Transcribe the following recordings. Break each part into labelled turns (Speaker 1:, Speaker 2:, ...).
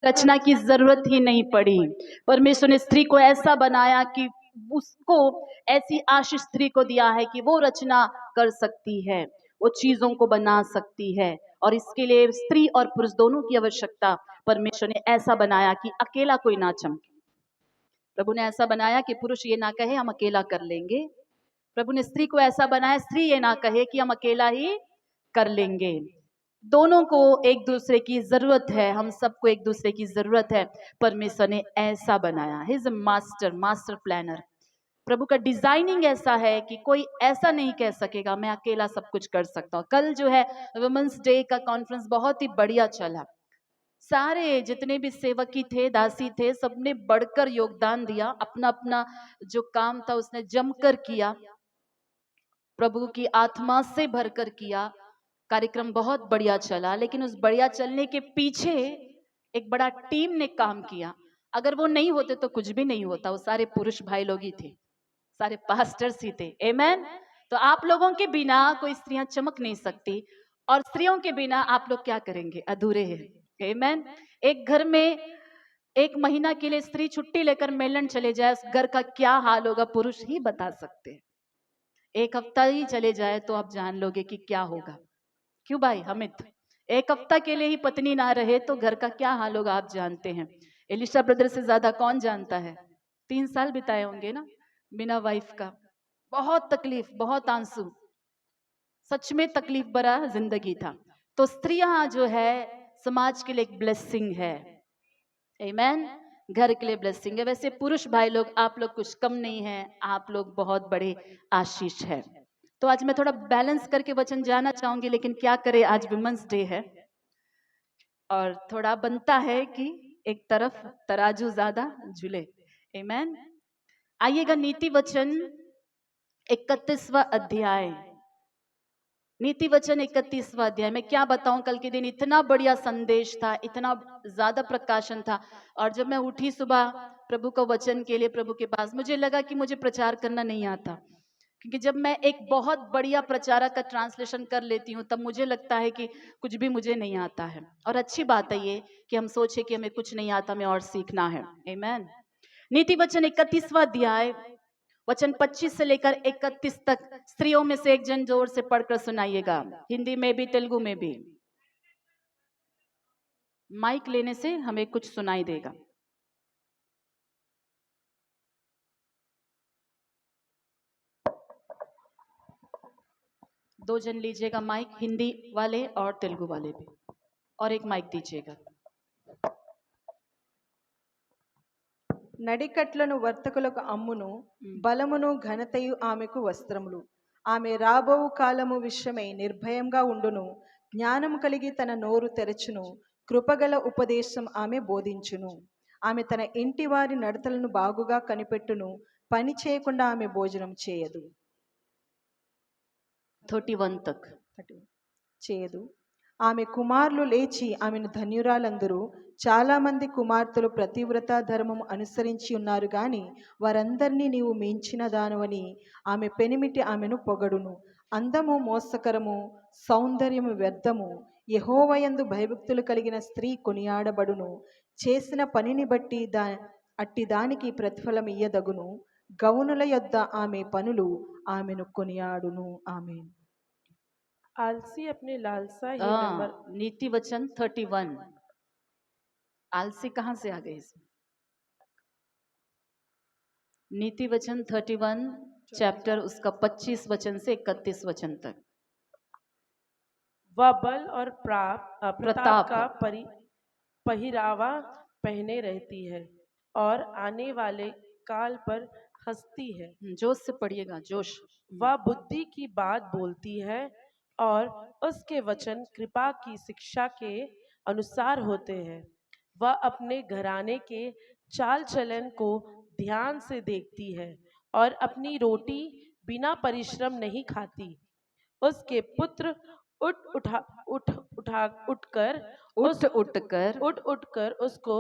Speaker 1: रचना की जरूरत ही नहीं पड़ी। परमेश्वर ने स्त्री को ऐसा बनाया कि उसको ऐसी आशीष स्त्री को दिया है कि वो रचना कर सकती है, वो चीजों को बना सकती है। और इसके लिए स्त्री और पुरुष दोनों की आवश्यकता परमेश्वर ने ऐसा बनाया कि अकेला कोई ना चमके। प्रभु ने ऐसा बनाया कि पुरुष ये ना कहे हम अकेला कर लेंगे। प्रभु ने स्त्री को ऐसा बनाया, स्त्री ये ना कहे कि हम अकेला ही कर लेंगे। दोनों को एक दूसरे की जरूरत है, हम सबको एक दूसरे की जरूरत है। परमेश्वर ने ऐसा बनाया, he is a master planner. प्रभु का डिजाइनिंग ऐसा है कि कोई ऐसा नहीं कह सकेगा मैं अकेला सब कुछ कर सकता हूँ। कल जो है वुमेन्स डे का कॉन्फ्रेंस बहुत ही बढ़िया चला। सारे जितने भी सेवकी थे, दासी थे, सबने बढ़कर योगदान दिया, अपना अपना जो काम था उसने जमकर किया, प्रभु की आत्मा से भरकर किया। कार्यक्रम बहुत बढ़िया चला, लेकिन उस बढ़िया चलने के पीछे एक बड़ा टीम ने काम किया। अगर वो नहीं होते तो कुछ भी नहीं होता। वो सारे पुरुष भाई लोग ही थे, सारे पास्टर्स ही थे। आमेन। तो आप लोगों के बिना कोई स्त्रियां चमक नहीं सकती, और स्त्रियों के बिना आप लोग क्या करेंगे, अधूरे हैं। आमेन। एक घर में 1 महीना के लिए स्त्री छुट्टी लेकर मेलन चले जाए, उस घर का क्या हाल होगा पुरुष ही बता सकते हैं। 1 हफ्ता ही चले जाए तो आप जान लोगे कि क्या होगा। क्यों भाई हमिद, 1 हफ्ता के लिए ही पत्नी ना रहे तो घर का क्या हाल होगा आप जानते हैं। एलिशा ब्रदर से ज्यादा कौन जानता है। 3 साल बिताए होंगे ना बिना वाइफ का। बहुत तकलीफ, बहुत आंसू, सच में तकलीफ भरा जिंदगी था। तो स्त्रियां जो है समाज के लिए एक ब्लेसिंग है। आमेन। घर के लिए ब्लेसिंग है। वैसे पुरुष भाई लोग आप लोग कुछ कम नहीं है, आप लोग बहुत बड़े आशीष है। तो आज मैं थोड़ा बैलेंस करके वचन जाना चाहूंगी, लेकिन क्या करे आज वुमेन्स डे है और थोड़ा बनता है कि एक तरफ तराजू ज्यादा झूले। आमेन। आइएगा नीति वचन 31वां अध्याय। नीति वचन 31वां अध्याय में क्या बताऊं, कल के दिन इतना बढ़िया संदेश था, इतना ज्यादा प्रकाशन था। और जब मैं उठी सुबह प्रभु का वचन के लिए प्रभु के पास, मुझे लगा कि मुझे प्रचार करना नहीं आता, क्योंकि जब मैं एक बहुत बढ़िया प्रचारक का ट्रांसलेशन कर लेती हूँ तब मुझे लगता है कि कुछ भी मुझे नहीं आता है। और अच्छी बात है ये कि हम सोचे कि हमें कुछ नहीं आता, हमें और सीखना है। आमेन। नीति वचन 31वां अध्याय वचन 25 से लेकर 31 तक। स्त्रियों में से एक जन जोर से पढ़कर सुनाइएगा, हिंदी में भी तेलुगु में भी। माइक लेने से हमें कुछ सुनाई देगा। दो जन लीजिएगा माइक, हिंदी वाले और तेलुगु वाले भी, और एक माइक दीजिएगा।
Speaker 2: నడికట్లను వర్తకులకు అమ్మును, బలమును ఘనతయు ఆమెకు వస్త్రములు. ఆమె రాబోవు కాలము విషయమై నిర్భయంగా ఉండును, జ్ఞానము కలిగి తన నోరు తెరచును, కృపగల ఉపదేశం ఆమె బోధించును. ఆమె తన ఇంటి వారి నడతలను బాగుగా కనిపెట్టును, పని చేయకుండా ఆమె భోజనం చేయదు.
Speaker 1: 31 तक
Speaker 2: చేయదు. ఆమె కుమారులు లేచి ఆమెను ధన్యురాలందరూ. చాలా మంది కుమార్తెలు ప్రతివ్రత ధర్మము అనుసరించి ఉన్నారు గాని వారందరినీ నీవు మించిన దానవని ఆమె పెనిమిటి ఆమెను పొగడును. అందము మోసకరము, సౌందర్యము వ్యర్థము. యెహోవాయందు భయభక్తులు కలిగిన స్త్రీ కొనియాడబడును. చేసిన పనిని బట్టి అట్టి దానికి ప్రతిఫలం ఇయ్యదగును. గౌనుల యొద్ద ఆమె పనులు ఆమెను కొనియాడును. ఆమేన్।
Speaker 3: आलसी अपने लालसा ही
Speaker 1: नीति वचन 31। आलसी कहां से आ गए इसमें। नीति वचन 31 चैप्टर उसका 25 वचन से 31 वचन तक।
Speaker 3: वह बल और प्रताप का पहिरावा पहने रहती है और आने वाले काल पर हंसती है।
Speaker 1: जोश से पढ़िएगा, जोश।
Speaker 3: वह बुद्धि की बात बोलती है और उसके वचन कृपा की शिक्षा के अनुसार होते हैं। वह अपने घराने के चाल चलन को ध्यान से देखती है और अपनी रोटी बिना परिश्रम नहीं खाती। उसके पुत्र उठकर उसको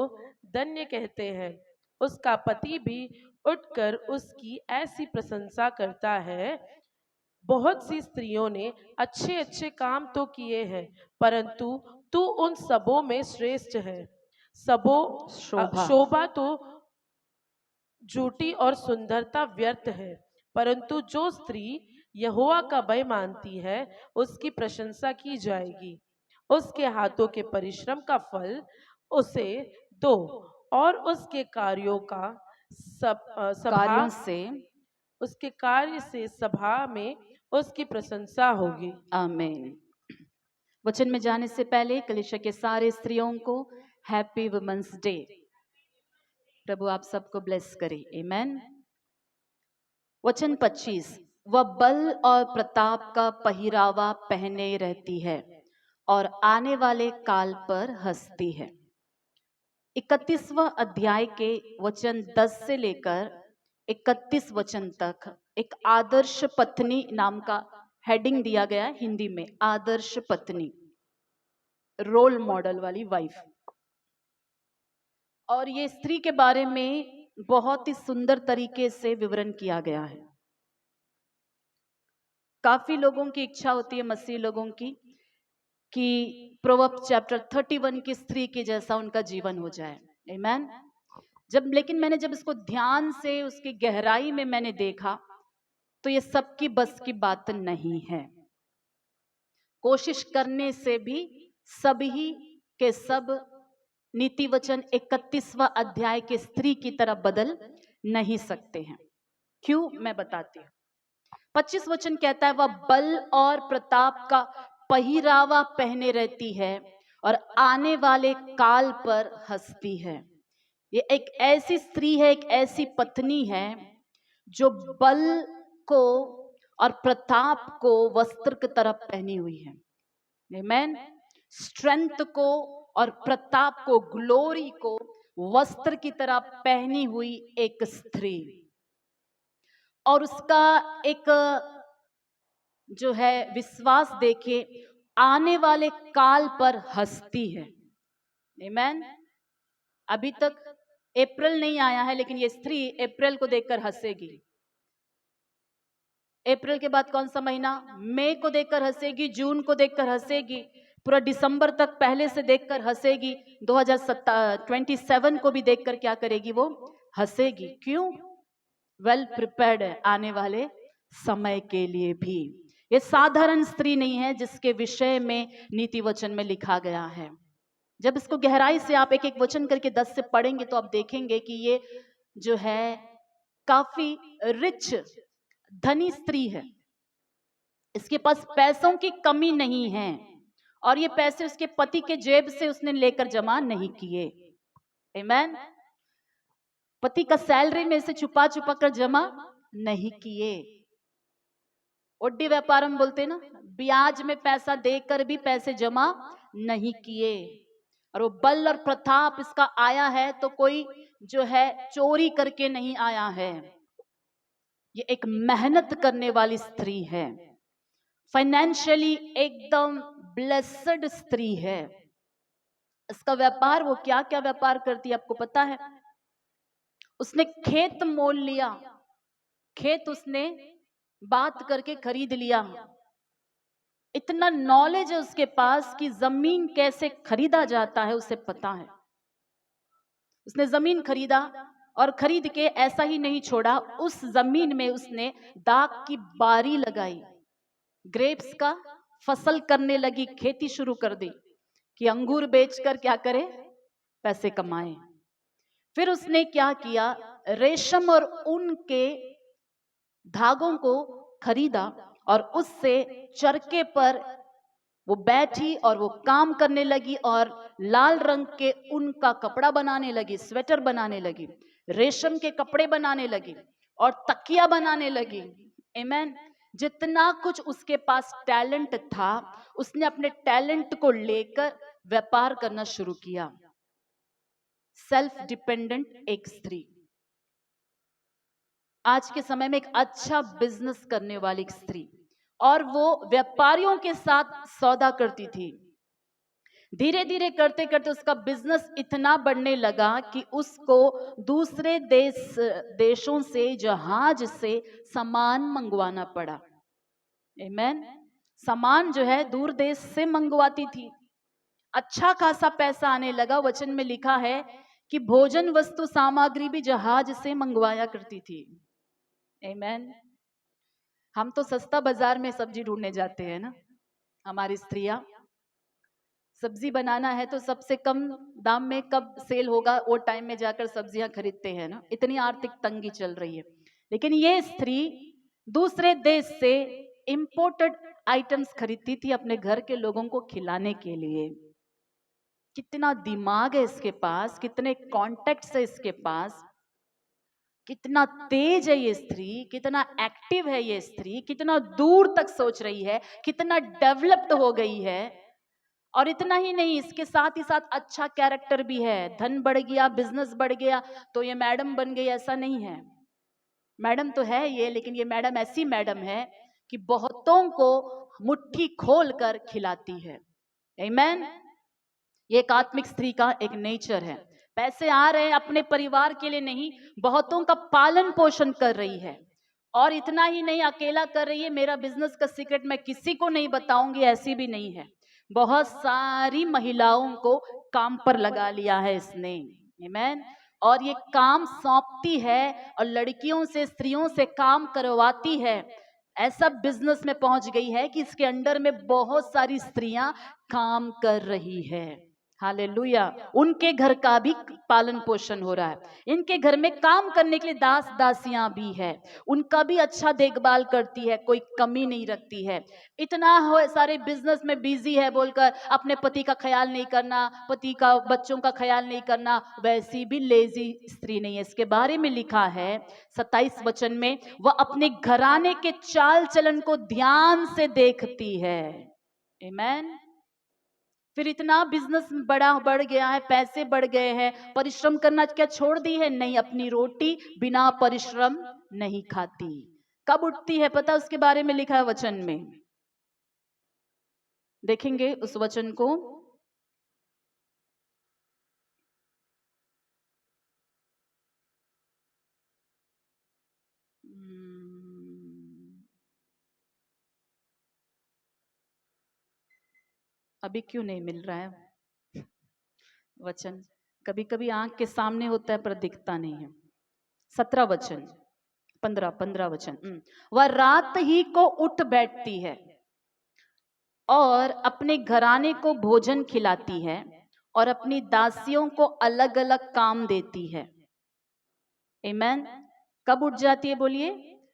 Speaker 3: धन्य कहते हैं। उसका पति भी उठकर उसकी ऐसी प्रशंसा करता है। बहुत सी स्त्रियों ने अच्छे अच्छे काम तो किए हैं, परंतु तू उन सबों में श्रेष्ठ है।
Speaker 1: शोभा।
Speaker 3: शोभा तो झूठी और सुंदरता व्यर्थ है, परंतु जो स्त्री यहोवा का भय मानती है उसकी प्रशंसा की जाएगी। उसके हाथों के परिश्रम का फल उसे दो, और उसके कार्यों का सभा
Speaker 1: कार्यों से
Speaker 3: उसके कार्य से सभा में उसकी प्रशंसा होगी।
Speaker 1: आमीन। वचन में जाने से पहले कलीसिया के सारे स्त्रियों को हैप्पी वुमेन्स डे। प्रभु आप सबको ब्लेस करे, आमेन। वचन 25, वह बल और प्रताप का पहिरावा पहने रहती है और आने वाले काल पर हंसती है। 31वां अध्याय के वचन 10 से लेकर 31 वचन तक एक आदर्श पत्नी नाम का हेडिंग दिया गया है हिंदी में, आदर्श पत्नी, रोल मॉडल वाली वाइफ। और ये स्त्री के बारे में बहुत ही सुंदर तरीके से विवरण किया गया है। काफी लोगों की इच्छा होती है, मसीह लोगों की, कि प्रोवर्ब्स चैप्टर 31 की स्त्री के जैसा उनका जीवन हो जाए, आमेन। लेकिन मैंने जब इसको ध्यान से उसकी गहराई में मैंने देखा तो ये सबकी बस की बात नहीं है। कोशिश करने से भी सभी के सब नीति वचन 31वां अध्याय के स्त्री की तरह बदल नहीं सकते हैं। क्यों, मैं बताती हूँ। 25 वचन कहता है, वह बल और प्रताप का पहिरावा पहने रहती है और आने वाले काल पर हंसती है। ये एक ऐसी स्त्री है, एक ऐसी पत्नी है जो बल को और प्रताप को वस्त्र की तरह पहनी हुई है, आमेन। स्ट्रेंथ को और प्रताप को, ग्लोरी को वस्त्र की तरह पहनी हुई एक स्त्री, और उसका एक जो है विश्वास देखिए, आने वाले काल पर हंसती है, आमेन। अभी तक अप्रैल नहीं आया है, लेकिन ये स्त्री अप्रैल को देखकर हंसेगी। अप्रैल के बाद कौन सा महीना? मई को देखकर हंसेगी, जून को देखकर हंसेगी, पूरा दिसंबर तक पहले से देखकर हंसेगी, 2027 को भी देखकर क्या करेगी? वो हंसेगी। क्यों? वेल प्रिपेयर्ड है आने वाले समय के लिए भी। ये साधारण स्त्री नहीं है जिसके विषय में नीति वचन में लिखा गया है। जब इसको गहराई से आप एक एक वचन करके 10 से पढ़ेंगे तो आप देखेंगे कि ये जो है काफी रिच, धनी स्त्री है। इसके पास पैसों की कमी नहीं है, और ये पैसे उसके पति के जेब से उसने लेकर जमा नहीं किए, आमेन। पति का सैलरी में से छुपा छुपा कर जमा नहीं किए। वड्डी व्यापार हम बोलते हैं ना, ब्याज में पैसा देकर भी पैसे जमा नहीं किए। और वो बल और प्रताप इसका आया है तो कोई जो है चोरी करके नहीं आया है। ये एक मेहनत करने वाली स्त्री है, फाइनेंशियली एकदम ब्लेस्ड स्त्री है। इसका व्यापार, वो क्या क्या व्यापार करती है आपको पता है? उसने खेत मोल लिया, खेत उसने बात करके खरीद लिया। इतना नॉलेज है उसके पास कि जमीन कैसे खरीदा जाता है उसे पता है। उसने जमीन खरीदा और खरीद के ऐसा ही नहीं छोड़ा, उस जमीन में उसने दाख की बारी लगाई, ग्रेप्स का फसल करने लगी, खेती शुरू कर दी कि अंगूर बेचकर क्या करे? पैसे कमाए। फिर उसने क्या किया? रेशम और ऊन के धागों को खरीदा और उससे चरखे पर वो बैठी और वो काम करने लगी और लाल रंग के ऊन का कपड़ा बनाने लगी, स्वेटर बनाने लगी, रेशम के कपड़े बनाने लगी और तकिया बनाने लगी, आमेन। जितना कुछ उसके पास टैलेंट था, उसने अपने टैलेंट को लेकर व्यापार करना शुरू किया। सेल्फ डिपेंडेंट एक स्त्री, आज के समय में एक अच्छा बिजनेस करने वाली एक स्त्री, और वो व्यापारियों के साथ सौदा करती थी। धीरे धीरे करते करते उसका बिजनेस इतना बढ़ने लगा कि उसको दूसरे देशों से जहाज से सामान मंगवाना पड़ा, आमेन। सामान जो है दूर देश से मंगवाती थी। अच्छा खासा पैसा आने लगा। वचन में लिखा है कि भोजन वस्तु सामग्री भी जहाज से मंगवाया करती थी। आमेन। हम तो सस्ता बाजार में सब्जी ढूंढने जाते हैं ना, हमारी स्त्रियां सब्जी बनाना है तो सबसे कम दाम में कब सेल होगा वो टाइम में जाकर सब्जियां खरीदते हैं ना, इतनी आर्थिक तंगी चल रही है। लेकिन ये स्त्री दूसरे देश से इंपोर्टेड आइटम्स खरीदती थी अपने घर के लोगों को खिलाने के लिए। कितना दिमाग है इसके पास, कितने कॉन्टेक्ट्स है इसके पास, कितना तेज है ये स्त्री, कितना एक्टिव है ये स्त्री, कितना दूर तक सोच रही है, कितना डेवलप्ड हो गई है। और इतना ही नहीं, इसके साथ ही साथ अच्छा कैरेक्टर भी है। धन बढ़ गया, बिजनेस बढ़ गया तो ये मैडम बन गई, ऐसा नहीं है। मैडम तो है ये, लेकिन ये मैडम ऐसी मैडम है कि बहुतों को मुट्ठी खोल कर खिलाती है। आमेन। ये एक आत्मिक स्त्री का एक नेचर है। पैसे आ रहे हैं अपने परिवार के लिए नहीं, बहुतों का पालन पोषण कर रही है। और इतना ही नहीं, अकेला कर रही है। मेरा बिजनेस का सीक्रेट मैं किसी को नहीं बताऊंगी, ऐसी भी नहीं है। बहुत सारी महिलाओं को काम पर लगा लिया है इसने। आमेन। और ये काम सौंपती है और लड़कियों से, स्त्रियों से काम करवाती है। ऐसा बिजनेस में पहुंच गई है कि इसके अंडर में बहुत सारी स्त्रियां काम कर रही है। हालेलुया। उनके घर का भी पालन पोषण हो रहा है। इनके घर में काम करने के लिए दास दासियां भी है, उनका भी अच्छा देखभाल करती है, कोई कमी नहीं रखती है। इतना हो सारे बिजनेस में बिजी है बोलकर अपने पति का ख्याल नहीं करना, पति का, बच्चों का ख्याल नहीं करना, वैसी भी लेजी स्त्री नहीं है। इसके बारे में लिखा है 27 वचन में, वह अपने घराने के चाल चलन को ध्यान से देखती है। आमेन। फिर इतना बिजनेस बढ़ गया है, पैसे बढ़ गए हैं, परिश्रम करना क्या छोड़ दी है? नहीं, अपनी रोटी बिना परिश्रम नहीं खाती। कब उठती है पता, उसके बारे में लिखा है वचन में। देखेंगे उस वचन को। अभी क्यों नहीं मिल रहा है वचन? कभी कभी आंख के सामने होता है पर दिखता नहीं है। 17 वचन, 15 वचन। वह रात ही को उठ बैठती है और अपने घराने को भोजन खिलाती है और अपनी दासियों को अलग अलग काम देती है। आमेन। कब उठ जाती है बोलिए?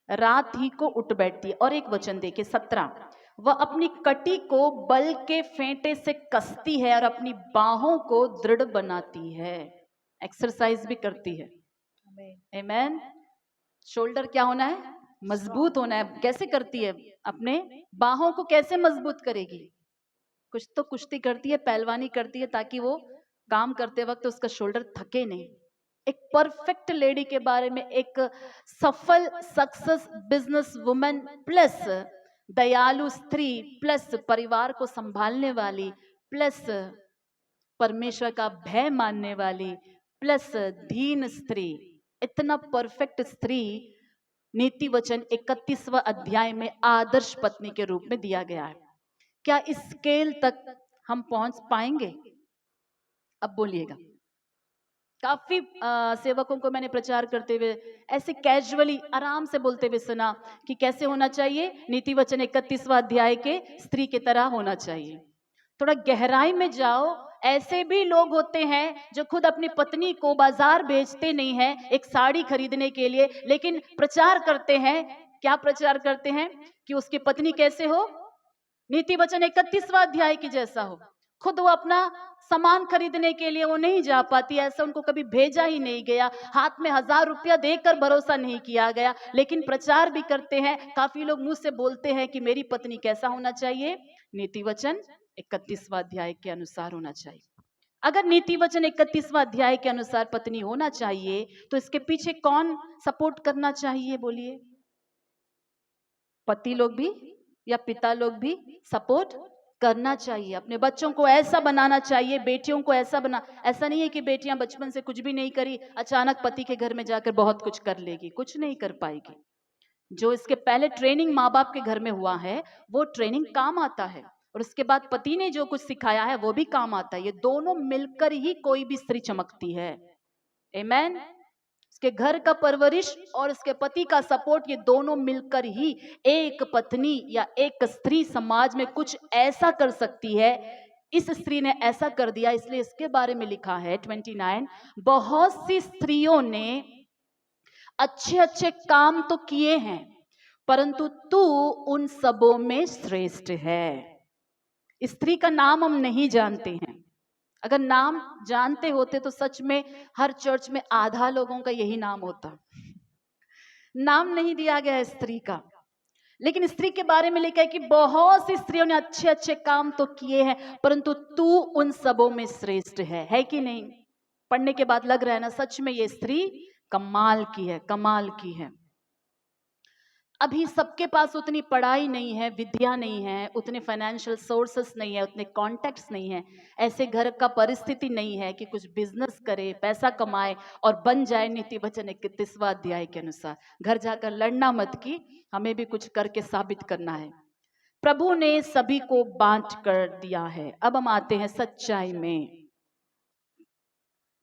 Speaker 1: रात ही को उठ बैठती है। और एक वचन देखिए 17, वह अपनी कटी को बल के फेंटे से कसती है और अपनी बाहों को दृढ़ बनाती है। एक्सरसाइज भी करती है। आमेन। शोल्डर क्या होना है? मजबूत होना है। कैसे करती है? अपने बाहों को कैसे मजबूत करेगी? कुछ तो कुश्ती करती है, पहलवानी करती है, ताकि वो काम करते वक्त उसका शोल्डर थके नहीं। एक परफेक्ट लेडी के बारे में, एक सफल सक्सेस बिजनेस वुमेन प्लस दयालु स्त्री प्लस परिवार को संभालने वाली प्लस परमेश्वर का भय मानने वाली प्लस दीन स्त्री, इतना परफेक्ट स्त्री नीति वचन 31वां अध्याय में आदर्श पत्नी के रूप में दिया गया है। क्या इस स्केल तक हम पहुंच पाएंगे? अब बोलिएगा। काफी सेवकों को मैंने प्रचार करते हुए ऐसे कैजुअली आराम से बोलते हुए सुना कि कैसे होना चाहिए, नीति वचन 31वां अध्याय के स्त्री की तरह होना चाहिए। थोड़ा गहराई में जाओ। ऐसे भी लोग होते हैं जो खुद अपनी पत्नी को बाजार भेजते नहीं है एक साड़ी खरीदने के लिए, लेकिन प्रचार करते हैं। क्या प्रचार करते हैं? कि उसकी पत्नी कैसे हो? नीति वचन 31वां अध्याय की जैसा हो। खुद वो अपना सामान खरीदने के लिए वो नहीं जा पाती, ऐसा उनको कभी भेजा ही नहीं गया, हाथ में 1000 रुपया देकर भरोसा नहीं किया गया, लेकिन प्रचार भी करते हैं। काफी लोग मुंह से बोलते हैं कि मेरी पत्नी कैसा होना चाहिए? नीति वचन 31वां अध्याय के अनुसार होना चाहिए। अगर नीति वचन 31वां अध्याय के अनुसार पत्नी होना चाहिए तो इसके पीछे कौन सपोर्ट करना चाहिए बोलिए? पति लोग भी या पिता लोग भी सपोर्ट करना चाहिए। अपने बच्चों को ऐसा बनाना चाहिए, बेटियों को ऐसा बना। ऐसा नहीं है कि बेटियां बचपन से कुछ भी नहीं करी, अचानक पति के घर में जाकर बहुत कुछ कर लेगी, कुछ नहीं कर पाएगी। जो इसके पहले ट्रेनिंग माँ बाप के घर में हुआ है वो ट्रेनिंग काम आता है। और उसके बाद पति ने जो कुछ सिखाया है वो भी काम आता है। ये दोनों मिलकर ही कोई भी स्त्री चमकती है। आमेन। उसके घर का परवरिश और उसके पति का सपोर्ट, ये दोनों मिलकर ही एक पत्नी या एक स्त्री समाज में कुछ ऐसा कर सकती है। इस स्त्री ने ऐसा कर दिया, इसलिए इसके बारे में लिखा है 29, बहुत सी स्त्रियों ने अच्छे अच्छे काम तो किए हैं, परंतु तू उन सबों में श्रेष्ठ है। स्त्री का नाम हम नहीं जानते हैं। अगर नाम जानते होते तो सच में हर चर्च में आधा लोगों का यही नाम होता। नाम नहीं दिया गया है स्त्री का, लेकिन स्त्री के बारे में लिखा है कि बहुत सी स्त्रियों ने अच्छे अच्छे काम तो किए हैं, परंतु तू उन सबों में श्रेष्ठ है कि नहीं? पढ़ने के बाद लग रहा है ना, सच में ये स्त्री कमाल की है, कमाल की है। अभी सबके पास उतनी पढ़ाई नहीं है, विद्या नहीं है, उतने फाइनेंशियल सोर्सेस नहीं है, उतने कॉन्टेक्ट्स नहीं है, ऐसे घर का परिस्थिति नहीं है कि कुछ बिजनेस करे, पैसा कमाए और बन जाए। नीति वचन 31वां अध्याय के अनुसार घर जाकर लड़ना मत कि हमें भी कुछ करके साबित करना है। प्रभु ने सभी को बांट कर दिया है। अब हम आते हैं सच्चाई में।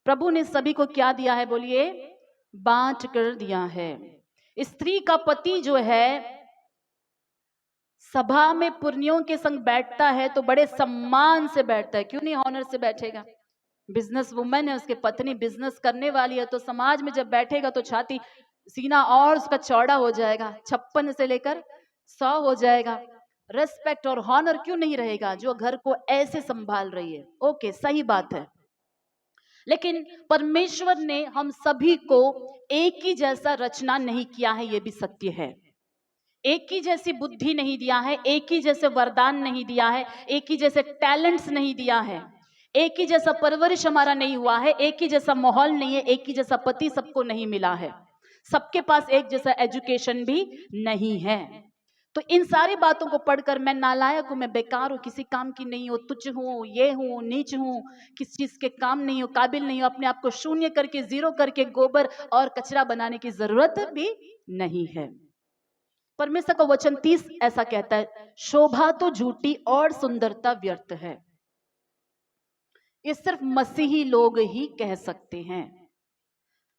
Speaker 1: प्रभु ने सभी को क्या दिया है? बोलिए, बांट कर दिया है। स्त्री का पति जो है सभा में पुरनियों के संग बैठता है तो बड़े सम्मान से बैठता है, क्यों नहीं ऑनर से बैठेगा? बिजनेस वुमेन है, उसके पत्नी बिजनेस करने वाली है, तो समाज में जब बैठेगा तो छाती सीना और उसका चौड़ा हो जाएगा, 56 से लेकर 100 हो जाएगा। रेस्पेक्ट और हॉनर क्यों नहीं रहेगा जो घर को ऐसे संभाल रही है? ओके, सही बात है। लेकिन परमेश्वर ने हम सभी को एक ही जैसा रचना नहीं किया है, यह भी सत्य है। एक ही जैसी बुद्धि नहीं दिया है, एक ही जैसे वरदान नहीं दिया है, एक ही जैसे टैलेंट्स नहीं दिया है, एक ही जैसा परवरिश हमारा नहीं हुआ है, एक ही जैसा माहौल नहीं है, एक ही जैसा पति सबको नहीं मिला है, सबके पास एक जैसा एजुकेशन भी नहीं है। तो इन सारी बातों को पढ़कर मैं नालायक हूं, मैं बेकार हूं, किसी काम की नहीं हूं, तुच्छ हूं, ये हूं, नीच हूं, किस चीज के काम नहीं हूं, काबिल नहीं हूं, अपने आप को शून्य करके, जीरो करके गोबर और कचरा बनाने की जरूरत भी नहीं है। परमेश्वर का वचन 30 ऐसा कहता है, शोभा तो झूठी और सुंदरता व्यर्थ है। ये सिर्फ मसीही लोग ही कह सकते हैं।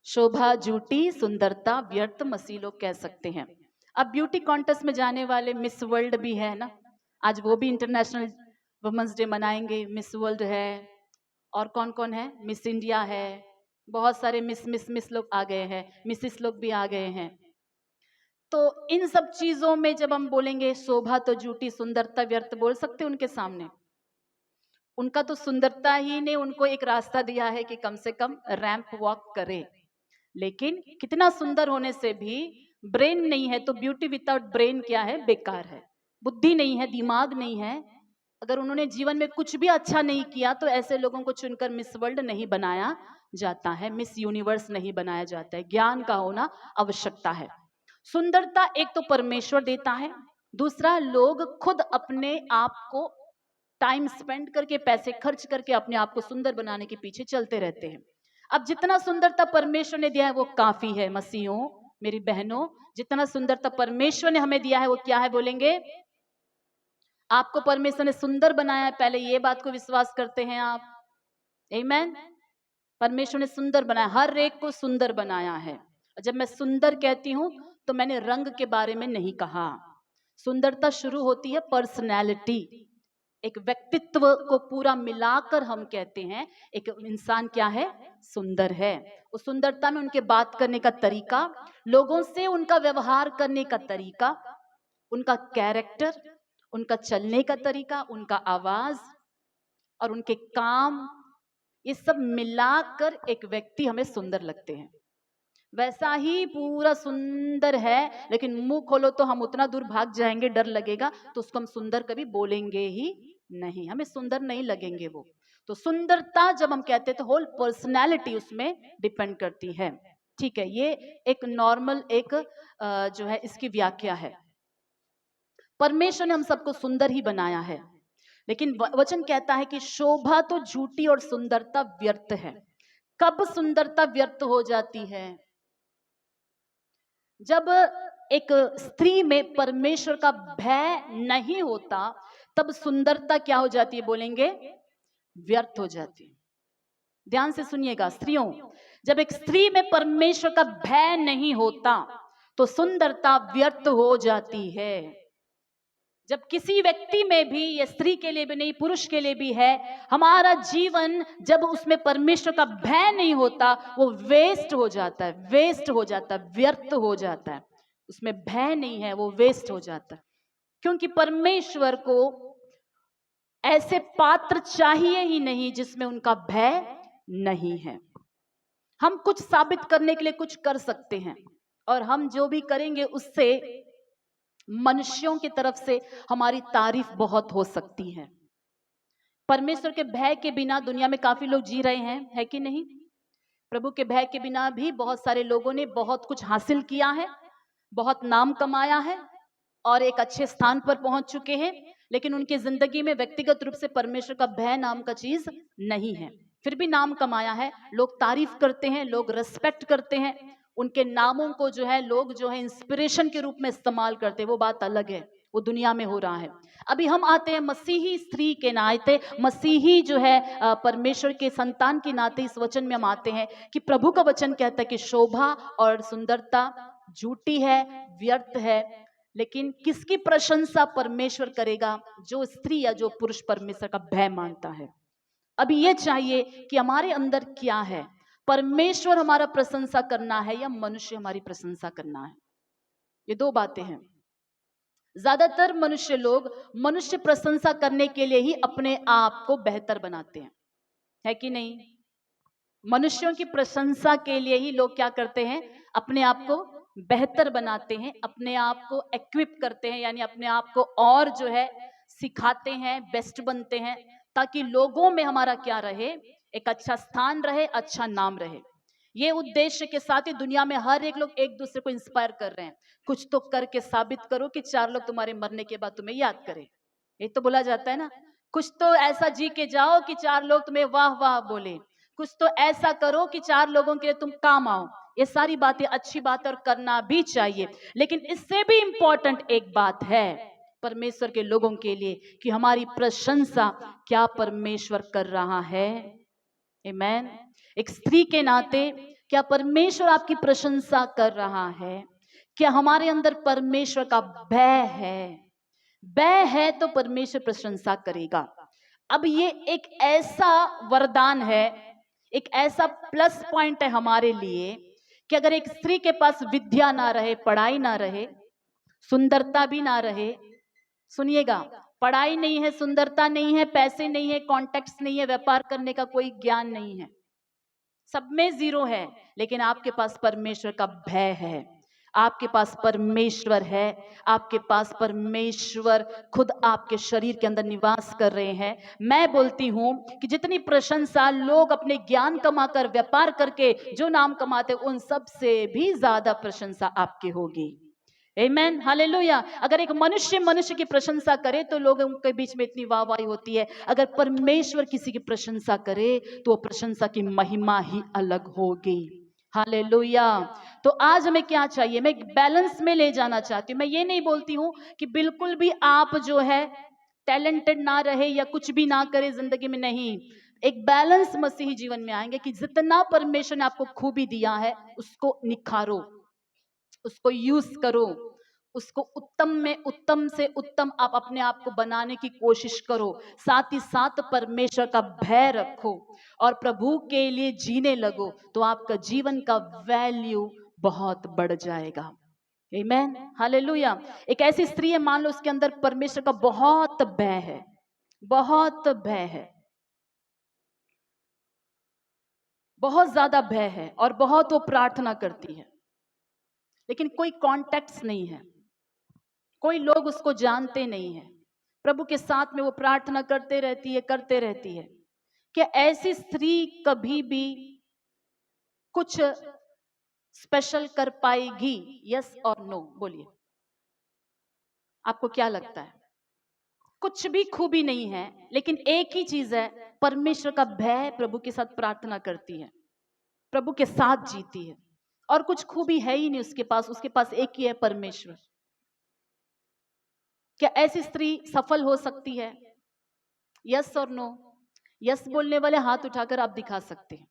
Speaker 1: शोभा झूठी, सुंदरता व्यर्थ, मसीही लोग कह सकते हैं। अब ब्यूटी कॉन्टेस्ट में जाने वाले मिस वर्ल्ड भी है ना, आज वो भी इंटरनेशनल वुमेन्स डे मनाएंगे। मिस वर्ल्ड है, और कौन कौन है? मिस इंडिया है, बहुत सारे मिस लोग आ गए हैं, मिसिस लोग भी आ गए हैं। तो इन सब चीजों में जब हम बोलेंगे शोभा तो झूठी, सुंदरता व्यर्थ, बोल सकते उनके सामने? उनका तो सुंदरता ही ने उनको एक रास्ता दिया है कि कम से कम रैंप वॉक करे, लेकिन कितना सुंदर होने से भी ब्रेन नहीं है, तो ब्यूटी विदाउट ब्रेन क्या है? बेकार है। बुद्धि नहीं है, दिमाग नहीं है, अगर उन्होंने जीवन में कुछ भी अच्छा नहीं किया तो ऐसे लोगों को चुनकर मिस वर्ल्ड नहीं बनाया जाता है, मिस यूनिवर्स नहीं बनाया जाता है। ज्ञान का होना आवश्यकता है। सुंदरता एक तो परमेश्वर देता है, दूसरा लोग खुद अपने आप को टाइम स्पेंड करके, पैसे खर्च करके अपने आप को सुंदर बनाने के पीछे चलते रहते हैं। अब जितना सुंदरता परमेश्वर ने दिया है वो काफी है। मसीहों, मेरी बहनों, जितना सुंदरता परमेश्वर ने हमें दिया है वो क्या है? बोलेंगे, आपको परमेश्वर ने सुंदर बनाया है, पहले ये बात को विश्वास करते हैं आप? आमीन। परमेश्वर ने सुंदर बनाया, हर एक को सुंदर बनाया है। जब मैं सुंदर कहती हूं तो मैंने रंग के बारे में नहीं कहा। सुंदरता शुरू होती है पर्सनैलिटी, एक व्यक्तित्व को पूरा मिलाकर हम कहते हैं एक इंसान क्या है? सुंदर है। उस सुंदरता में उनके बात करने का तरीका, लोगों से उनका व्यवहार करने का तरीका, उनका कैरेक्टर, उनका चलने का तरीका, उनका आवाज और उनके काम, ये सब मिलाकर एक व्यक्ति हमें सुंदर लगते हैं। वैसा ही पूरा सुंदर है, लेकिन मुंह खोलो तो हम उतना दूर भाग जाएंगे, डर लगेगा, तो उसको हम सुंदर कभी बोलेंगे ही नहीं, हमें सुंदर नहीं लगेंगे वो। तो सुंदरता जब हम कहते हैं तो होल पर्सनैलिटी उसमें डिपेंड करती है। ठीक है, ये एक नॉर्मल एक जो है इसकी व्याख्या है। परमेश्वर ने हम सबको सुंदर ही बनाया है, लेकिन वचन कहता है कि शोभा तो झूठी और सुंदरता व्यर्थ है। कब सुंदरता व्यर्थ हो जाती है? जब एक स्त्री में परमेश्वर का भय नहीं होता, तब सुंदरता क्या हो जाती है बोलेंगे? व्यर्थ हो जाती है। ध्यान से सुनिएगा स्त्रियों, जब एक स्त्री में परमेश्वर का भय नहीं होता तो सुंदरता व्यर्थ हो जाती है। जब किसी व्यक्ति में भी, ये स्त्री के लिए भी नहीं पुरुष के लिए भी है, हमारा जीवन जब उसमें परमेश्वर का भय नहीं होता वो वेस्ट हो जाता है, वेस्ट हो जाता है, व्यर्थ हो जाता है। उसमें भय नहीं है, वो वेस्ट हो जाता है। क्योंकि परमेश्वर को ऐसे पात्र चाहिए ही नहीं जिसमें उनका भय नहीं है। हम कुछ साबित करने के लिए कुछ कर सकते हैं, और हम जो भी करेंगे उससे मनुष्यों की तरफ से हमारी तारीफ बहुत हो सकती है। परमेश्वर के भय के बिना दुनिया में काफी लोग जी रहे हैं, है कि नहीं? प्रभु के भय के बिना भी बहुत सारे लोगों ने बहुत कुछ हासिल किया है, बहुत नाम कमाया है और एक अच्छे स्थान पर पहुंच चुके हैं, लेकिन उनकी जिंदगी में व्यक्तिगत रूप से परमेश्वर का भय नाम का चीज नहीं है। फिर भी नाम कमाया है, लोग तारीफ करते हैं, लोग रिस्पेक्ट करते हैं, उनके नामों को जो है लोग जो है इंस्पिरेशन के रूप में इस्तेमाल करते हैं, वो बात अलग है, वो दुनिया में हो रहा है। अभी हम आते हैं मसीही स्त्री के नाते, मसीही जो है परमेश्वर के संतान के नाते इस वचन में हम आते हैं कि प्रभु का वचन कहता है कि शोभा और सुंदरता झूठी है, व्यर्थ है, लेकिन किसकी प्रशंसा परमेश्वर करेगा? जो स्त्री या जो पुरुष परमेश्वर का भय मानता है। अभी ये चाहिए कि हमारे अंदर क्या है, परमेश्वर हमारा प्रशंसा करना है या मनुष्य हमारी प्रशंसा करना है? ये दो बातें हैं। ज्यादातर मनुष्य लोग मनुष्य प्रशंसा करने के लिए ही अपने आप को बेहतर बनाते हैं, है कि नहीं? मनुष्यों की प्रशंसा के लिए ही लोग क्या करते हैं? अपने आप को बेहतर बनाते हैं, अपने आप को इक्विप करते हैं, यानी अपने आप को और जो है सिखाते हैं, बेस्ट बनते हैं, ताकि लोगों में हमारा क्या रहे? एक अच्छा स्थान रहे, अच्छा नाम रहे। ये उद्देश्य के साथ ही दुनिया में हर एक लोग एक दूसरे को इंस्पायर कर रहे हैं, कुछ तो करके साबित करो कि 4 लोग तुम्हारे मरने के बाद तुम्हें याद करें। ये तो बोला जाता है ना, कुछ तो ऐसा जी के जाओ कि 4 लोग तुम्हें वाह वाह बोले, कुछ तो ऐसा करो कि 4 लोगों के लिए तुम काम आओ। ये सारी बातें अच्छी बात और करना भी चाहिए, लेकिन इससे भी इंपॉर्टेंट एक बात है परमेश्वर के लोगों के लिए कि हमारी प्रशंसा क्या परमेश्वर कर रहा है। आमेन। एक स्त्री के नाते क्या परमेश्वर आपकी प्रशंसा कर रहा है? क्या हमारे अंदर परमेश्वर का भय है? भय है तो परमेश्वर प्रशंसा करेगा। अब ये एक ऐसा वरदान है, एक ऐसा प्लस पॉइंट है हमारे लिए कि अगर एक स्त्री के पास विद्या ना रहे, पढ़ाई ना रहे, सुंदरता भी ना रहे, सुनिएगा, पढ़ाई नहीं है, सुंदरता नहीं है, पैसे नहीं है, कॉन्टेक्ट्स नहीं है, व्यापार करने का कोई ज्ञान नहीं है, सब में जीरो है, लेकिन आपके पास परमेश्वर का भय है, आपके पास परमेश्वर है, आपके पास परमेश्वर खुद आपके शरीर के अंदर निवास कर रहे हैं। मैं बोलती हूं कि जितनी प्रशंसा लोग अपने ज्ञान कमाकर, व्यापार करके जो नाम कमाते, उन सब से भी ज्यादा प्रशंसा आपकी होगी। आमेन, हालेलुया। अगर एक मनुष्य मनुष्य की प्रशंसा करे तो लोगों के बीच में इतनी वाहवाही होती है, अगर परमेश्वर किसी की प्रशंसा करे तो प्रशंसा की महिमा ही अलग होगी। हालेलुया। तो आज हमें क्या चाहिए? मैं बैलेंस में ले जाना चाहती हूँ। मैं ये नहीं बोलती हूँ कि बिल्कुल भी आप जो है टैलेंटेड ना रहे या कुछ भी ना करे जिंदगी में, नहीं। एक बैलेंस मसीही जीवन में आएंगे कि जितना परमेश्वर ने आपको खूबी दिया है उसको निखारो, उसको यूज करो, उसको उत्तम में उत्तम से उत्तम आप अपने आप को बनाने की कोशिश करो। साथ ही साथ परमेश्वर का भय रखो और प्रभु के लिए जीने लगो, तो आपका जीवन का वैल्यू बहुत बढ़ जाएगा। आमेन, हालेलुया। एक ऐसी स्त्री है, मान लो उसके अंदर परमेश्वर का बहुत भय है, बहुत भय है, बहुत ज्यादा भय है, और बहुत वो प्रार्थना करती है, लेकिन कोई कॉन्टेक्ट्स नहीं है, कोई लोग उसको जानते नहीं है, प्रभु के साथ में वो प्रार्थना करते रहती है, करते रहती है। क्या ऐसी स्त्री कभी भी कुछ स्पेशल कर पाएगी? यस और नो बोलिए, आपको क्या लगता है? कुछ भी खूबी नहीं है, लेकिन एक ही चीज है, परमेश्वर का भय, प्रभु के साथ प्रार्थना करती है, प्रभु के साथ जीती है, और कुछ खूबी है ही नहीं उसके पास एक ही है, परमेश्वर। क्या ऐसी स्त्री सफल हो सकती है? यस और नो? यस बोलने वाले हाथ उठाकर आप दिखा सकते हैं,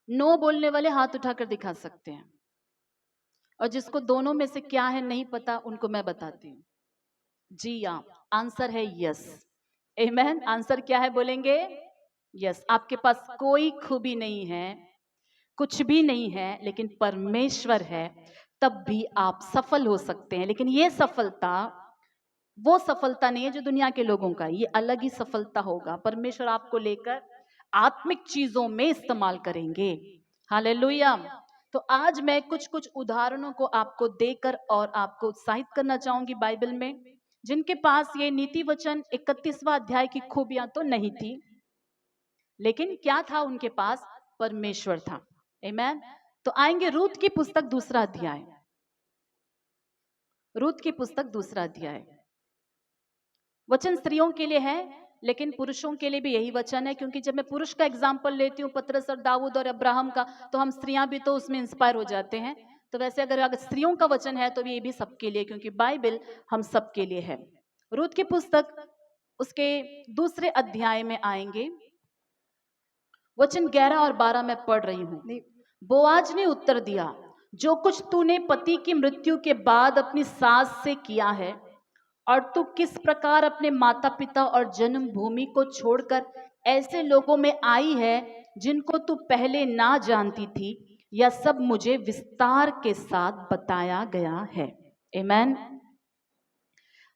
Speaker 1: नो बोलने वाले हाथ उठाकर दिखा सकते हैं, और जिसको दोनों में से क्या है नहीं पता उनको मैं बताती हूँ। जी हाँ, आंसर है यस। आमेन। आंसर क्या है बोलेंगे? यस। आपके पास कोई खूबी नहीं है, कुछ भी नहीं है, लेकिन परमेश्वर है, तब भी आप सफल हो सकते हैं। लेकिन ये सफलता वो सफलता नहीं है जो दुनिया के लोगों का है, ये अलग ही सफलता होगा। परमेश्वर आपको लेकर आत्मिक चीजों में इस्तेमाल करेंगे। हालेलुया। तो आज मैं कुछ कुछ उदाहरणों को आपको देकर और आपको उत्साहित करना चाहूंगी बाइबल में, जिनके पास ये नीति वचन 31वां अध्याय की खूबियां तो नहीं थी, लेकिन क्या था उनके पास? परमेश्वर था। आमेन। तो आएंगे रूत की पुस्तक दूसरा अध्याय। रूत की पुस्तक दूसरा अध्याय। वचन स्त्रियों के लिए है, लेकिन पुरुषों के लिए भी यही वचन है, क्योंकि जब मैं पुरुष का एग्जाम्पल लेती हूँ, पतरस और दाऊद और अब्राहम का, तो हम स्त्रियां भी तो उसमें इंस्पायर हो जाते हैं। तो वैसे अगर स्त्रियों का वचन है तो ये भी सबके लिए, क्योंकि बाइबल हम सबके लिए है। रूत की पुस्तक उसके दूसरे अध्याय में आएंगे, वचन 11 और 12 में पढ़ रही हूँ।
Speaker 2: नहीं,
Speaker 1: बोआज ने उत्तर दिया, जो कुछ तूने पति की मृत्यु के बाद अपनी सास से किया है, और तू किस प्रकार अपने माता पिता और जन्मभूमि को छोड़कर ऐसे लोगों में आई है जिनको तू पहले ना जानती थी, यह सब मुझे विस्तार के साथ बताया गया है। आमेन।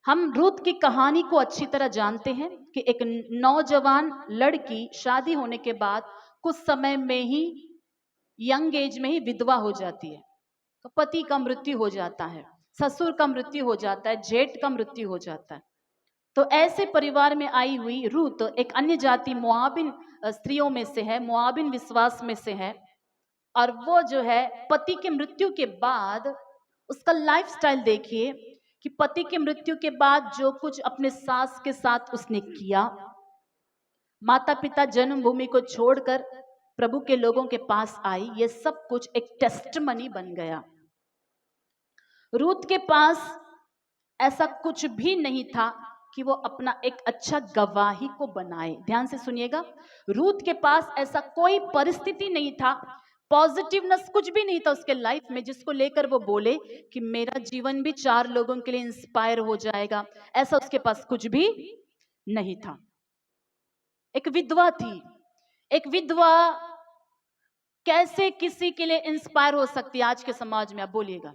Speaker 1: हम रूत की कहानी को अच्छी तरह जानते हैं कि एक नौजवान लड़की शादी होने के बाद कुछ समय में ही, यंग एज में ही विधवा हो जाती है। तो पति का मृत्यु हो जाता है, ससुर का मृत्यु हो जाता है, जेठ का मृत्यु हो जाता है। तो ऐसे परिवार में आई हुई रूत एक अन्य जाति मोआबिन स्त्रियों में से है, मोआबिन विश्वास में से है। और वो जो है पति की मृत्यु के बाद उसका लाइफस्टाइल देखिए कि पति की मृत्यु के बाद जो कुछ अपने सास के साथ उसने किया, माता पिता जन्मभूमि को छोड़कर प्रभु के लोगों के पास आई, ये सब कुछ एक टेस्टमनी बन गया। रूत के पास ऐसा कुछ भी नहीं था कि वो अपना एक अच्छा गवाही को बनाए। ध्यान से सुनिएगा, रूत के पास ऐसा कोई परिस्थिति नहीं था, पॉजिटिवनेस कुछ भी नहीं था उसके लाइफ में जिसको लेकर वो बोले कि मेरा जीवन भी 4 लोगों के लिए इंस्पायर हो जाएगा। ऐसा उसके पास कुछ भी नहीं था। एक विधवा थी। एक विधवा कैसे किसी के लिए इंस्पायर हो सकती है आज के समाज में? आप बोलिएगा।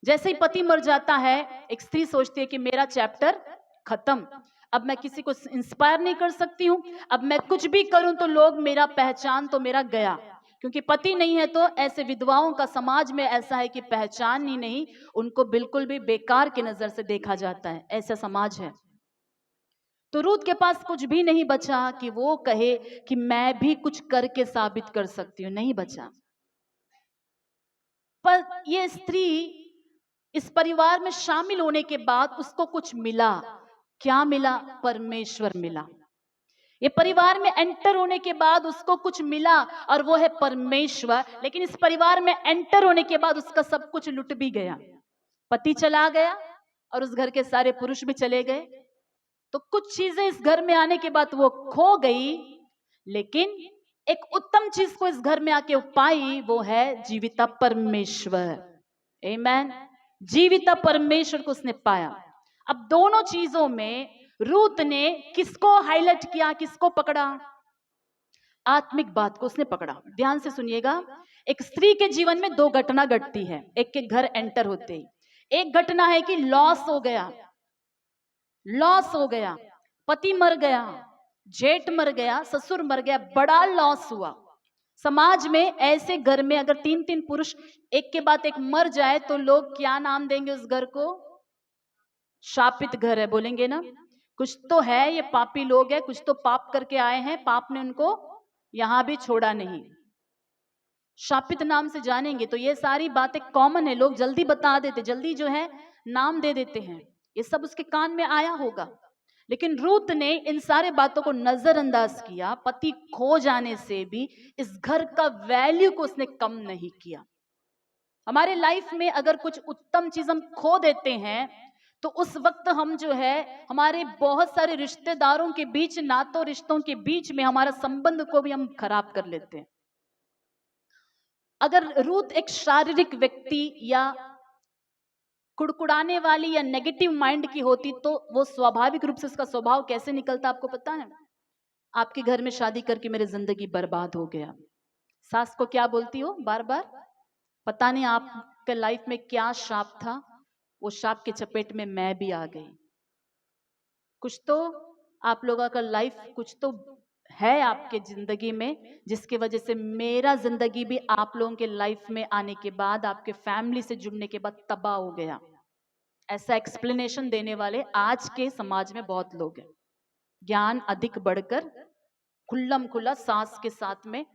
Speaker 1: जैसे ही पति मर जाता है, एक स्त्री सोचती है कि मेरा चैप्टर खत्म, अब मैं किसी को इंस्पायर नहीं कर सकती हूँ, अब मैं कुछ भी करूं तो लोग मेरा पहचान तो मेरा गया। क्योंकि पति नहीं है तो ऐसे विधवाओं का समाज में ऐसा है कि पहचान ही नहीं, उनको बिल्कुल भी बेकार की नजर से देखा जाता है, ऐसा समाज है। तो रूत के पास कुछ भी नहीं बचा कि वो कहे कि मैं भी कुछ करके साबित कर सकती हूँ, नहीं बचा। पर ये स्त्री इस परिवार में शामिल होने के बाद उसको कुछ मिला। क्या मिला? परमेश्वर मिला। ये परिवार में एंटर होने के बाद उसको कुछ मिला, और वो है परमेश्वर। लेकिन इस परिवार में एंटर होने के बाद उसका सब कुछ लुट भी गया। पति चला गया और उस घर के सारे पुरुष भी चले गए। तो कुछ चीजें इस घर में आने के बाद वो खो गई, लेकिन एक उत्तम चीज को इस घर में आके पाई, वो है जीविता परमेश्वर। आमेन। जीविता परमेश्वर को उसने पाया। अब दोनों चीजों में रूत ने किसको हाईलाइट किया, किसको पकड़ा? आत्मिक बात को उसने पकड़ा। ध्यान से सुनिएगा, एक स्त्री के जीवन में 2 घटना घटती है एक के घर एंटर होते ही। एक घटना है कि लॉस हो गया, लॉस हो गया, पति मर गया, जेठ मर गया, ससुर मर गया, बड़ा लॉस हुआ। समाज में ऐसे घर में अगर 3-3 पुरुष एक के बाद एक मर जाए तो लोग क्या नाम देंगे उस घर को? शापित घर है, बोलेंगे ना। कुछ तो है, ये पापी लोग हैं, कुछ तो पाप करके आए हैं, पाप ने उनको यहां भी छोड़ा नहीं, शापित नाम से जानेंगे। तो ये सारी बातें कॉमन है, लोग जल्दी बता देते, जल्दी जो है नाम दे देते हैं। ये सब उसके कान में आया होगा। लेकिन रूत ने इन सारे बातों को नजरअंदाज किया। पति खो जाने से भी इस घर का वैल्यू को उसने कम नहीं किया। हमारे लाइफ में अगर कुछ उत्तम चीज हम खो देते हैं तो उस वक्त हम जो है हमारे बहुत सारे रिश्तेदारों के बीच, नातों रिश्तों के बीच में हमारा संबंध को भी हम खराब कर लेते हैं। अगर रूथ एक शारीरिक व्यक्ति या कुड़कुड़ाने वाली या नेगेटिव माइंड की होती तो वो स्वाभाविक रूप से उसका स्वभाव कैसे निकलता आपको पता है? आपके घर में शादी करके मेरी जिंदगी बर्बाद हो गया। सास को क्या बोलती हो बार बार? पता नहीं आपके लाइफ में क्या शाप था, वो शाप के चपेट में मैं भी आ गई। कुछ तो आप लोगों का लाइफ कुछ तो है आपके जिंदगी में जिसकी वजह से मेरा जिंदगी भी आप लोगों के लाइफ में आने के बाद, आपके फैमिली से जुड़ने के बाद तबाह हो गया। ऐसा एक्सप्लेनेशन देने वाले आज के समाज में बहुत लोग हैं। ज्ञान अधिक बढ़कर खुल्लम खुल्ला सास के साथ में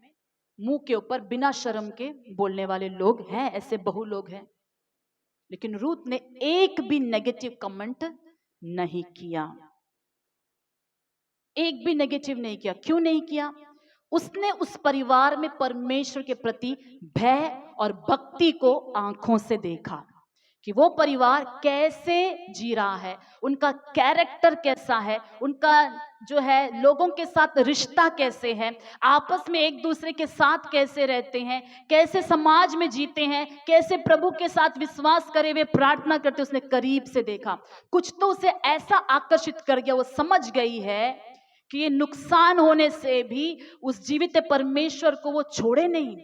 Speaker 1: मुंह के ऊपर बिना शर्म के बोलने वाले लोग हैं, ऐसे बहु लोग हैं। लेकिन रूथ ने एक भी नेगेटिव कमेंट नहीं किया, एक भी नेगेटिव नहीं किया। क्यों नहीं किया? उसने उस परिवार में परमेश्वर के प्रति भय और भक्ति को आंखों से देखा कि वो परिवार कैसे जी रहा है, उनका कैरेक्टर कैसा है, उनका जो है लोगों के साथ रिश्ता कैसे है, आपस में एक दूसरे के साथ कैसे रहते हैं, कैसे समाज में जीते हैं, कैसे प्रभु के साथ विश्वास करे हुए प्रार्थना करते। उसने करीब से देखा। कुछ तो उसे ऐसा आकर्षित कर गया, वो समझ गई है कि ये नुकसान होने से भी उस जीवित परमेश्वर को वो छोड़े नहीं,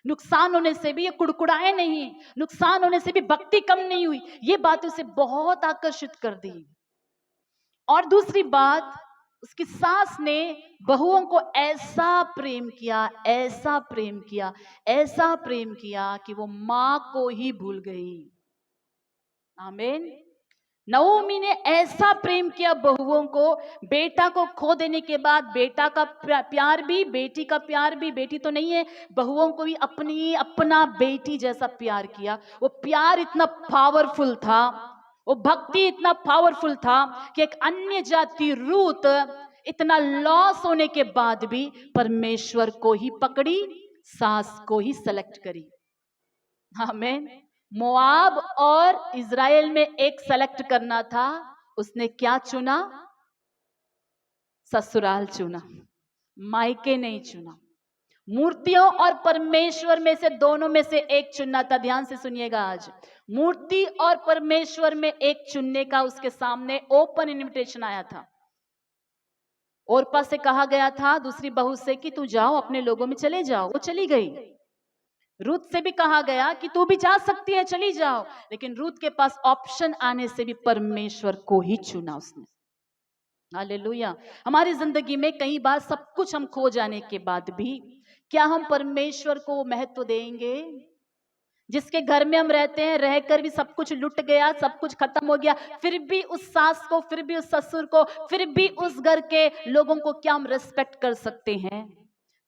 Speaker 1: नुकसान होने से भी ये कुड़कुड़ाए नहीं, नुकसान होने से भी भक्ति कम नहीं हुई। ये बात उसे बहुत आकर्षित कर दी। और दूसरी बात, उसकी सास ने बहुओं को ऐसा प्रेम किया, ऐसा प्रेम किया, ऐसा प्रेम किया कि वो मां को ही भूल गई। आमीन। नओमी ने ऐसा प्रेम किया बहुओं को, बेटा को खो देने के बाद बेटा का प्यार भी, बेटी का प्यार भी, बेटी तो नहीं है, बहुओं को भी अपना बेटी जैसा प्यार किया। वो प्यार इतना पावरफुल था, वो भक्ति इतना पावरफुल था कि एक अन्य जाति रूथ इतना लॉस होने के बाद भी परमेश्वर को ही पकड़ी, सास को ही सेलेक्ट करी। आमीन। मोआब और इज़राइल में एक सेलेक्ट करना था, उसने क्या चुना? ससुराल चुना, मायके नहीं चुना। मूर्तियों और परमेश्वर में से दोनों में से एक चुनना था। ध्यान से सुनिएगा, आज मूर्ति और परमेश्वर में एक चुनने का उसके सामने ओपन इनविटेशन आया था। ओरपा से कहा गया था दूसरी बहू से कि तू जाओ, अपने लोगों में चले जाओ, वो चली गई। रूथ से भी कहा गया कि तू भी जा सकती है, चली जाओ, लेकिन रूथ के पास ऑप्शन आने से भी परमेश्वर को ही चुना उसने। हालेलुया। हमारी जिंदगी में कई बार सब कुछ हम खो जाने के बाद भी क्या हम परमेश्वर को महत्व देंगे? जिसके घर में हम रहते हैं, रहकर भी सब कुछ लुट गया, सब कुछ खत्म हो गया, फिर भी उस सास को, फिर भी उस ससुर को, फिर भी उस घर के लोगों को क्या हम रिस्पेक्ट कर सकते हैं,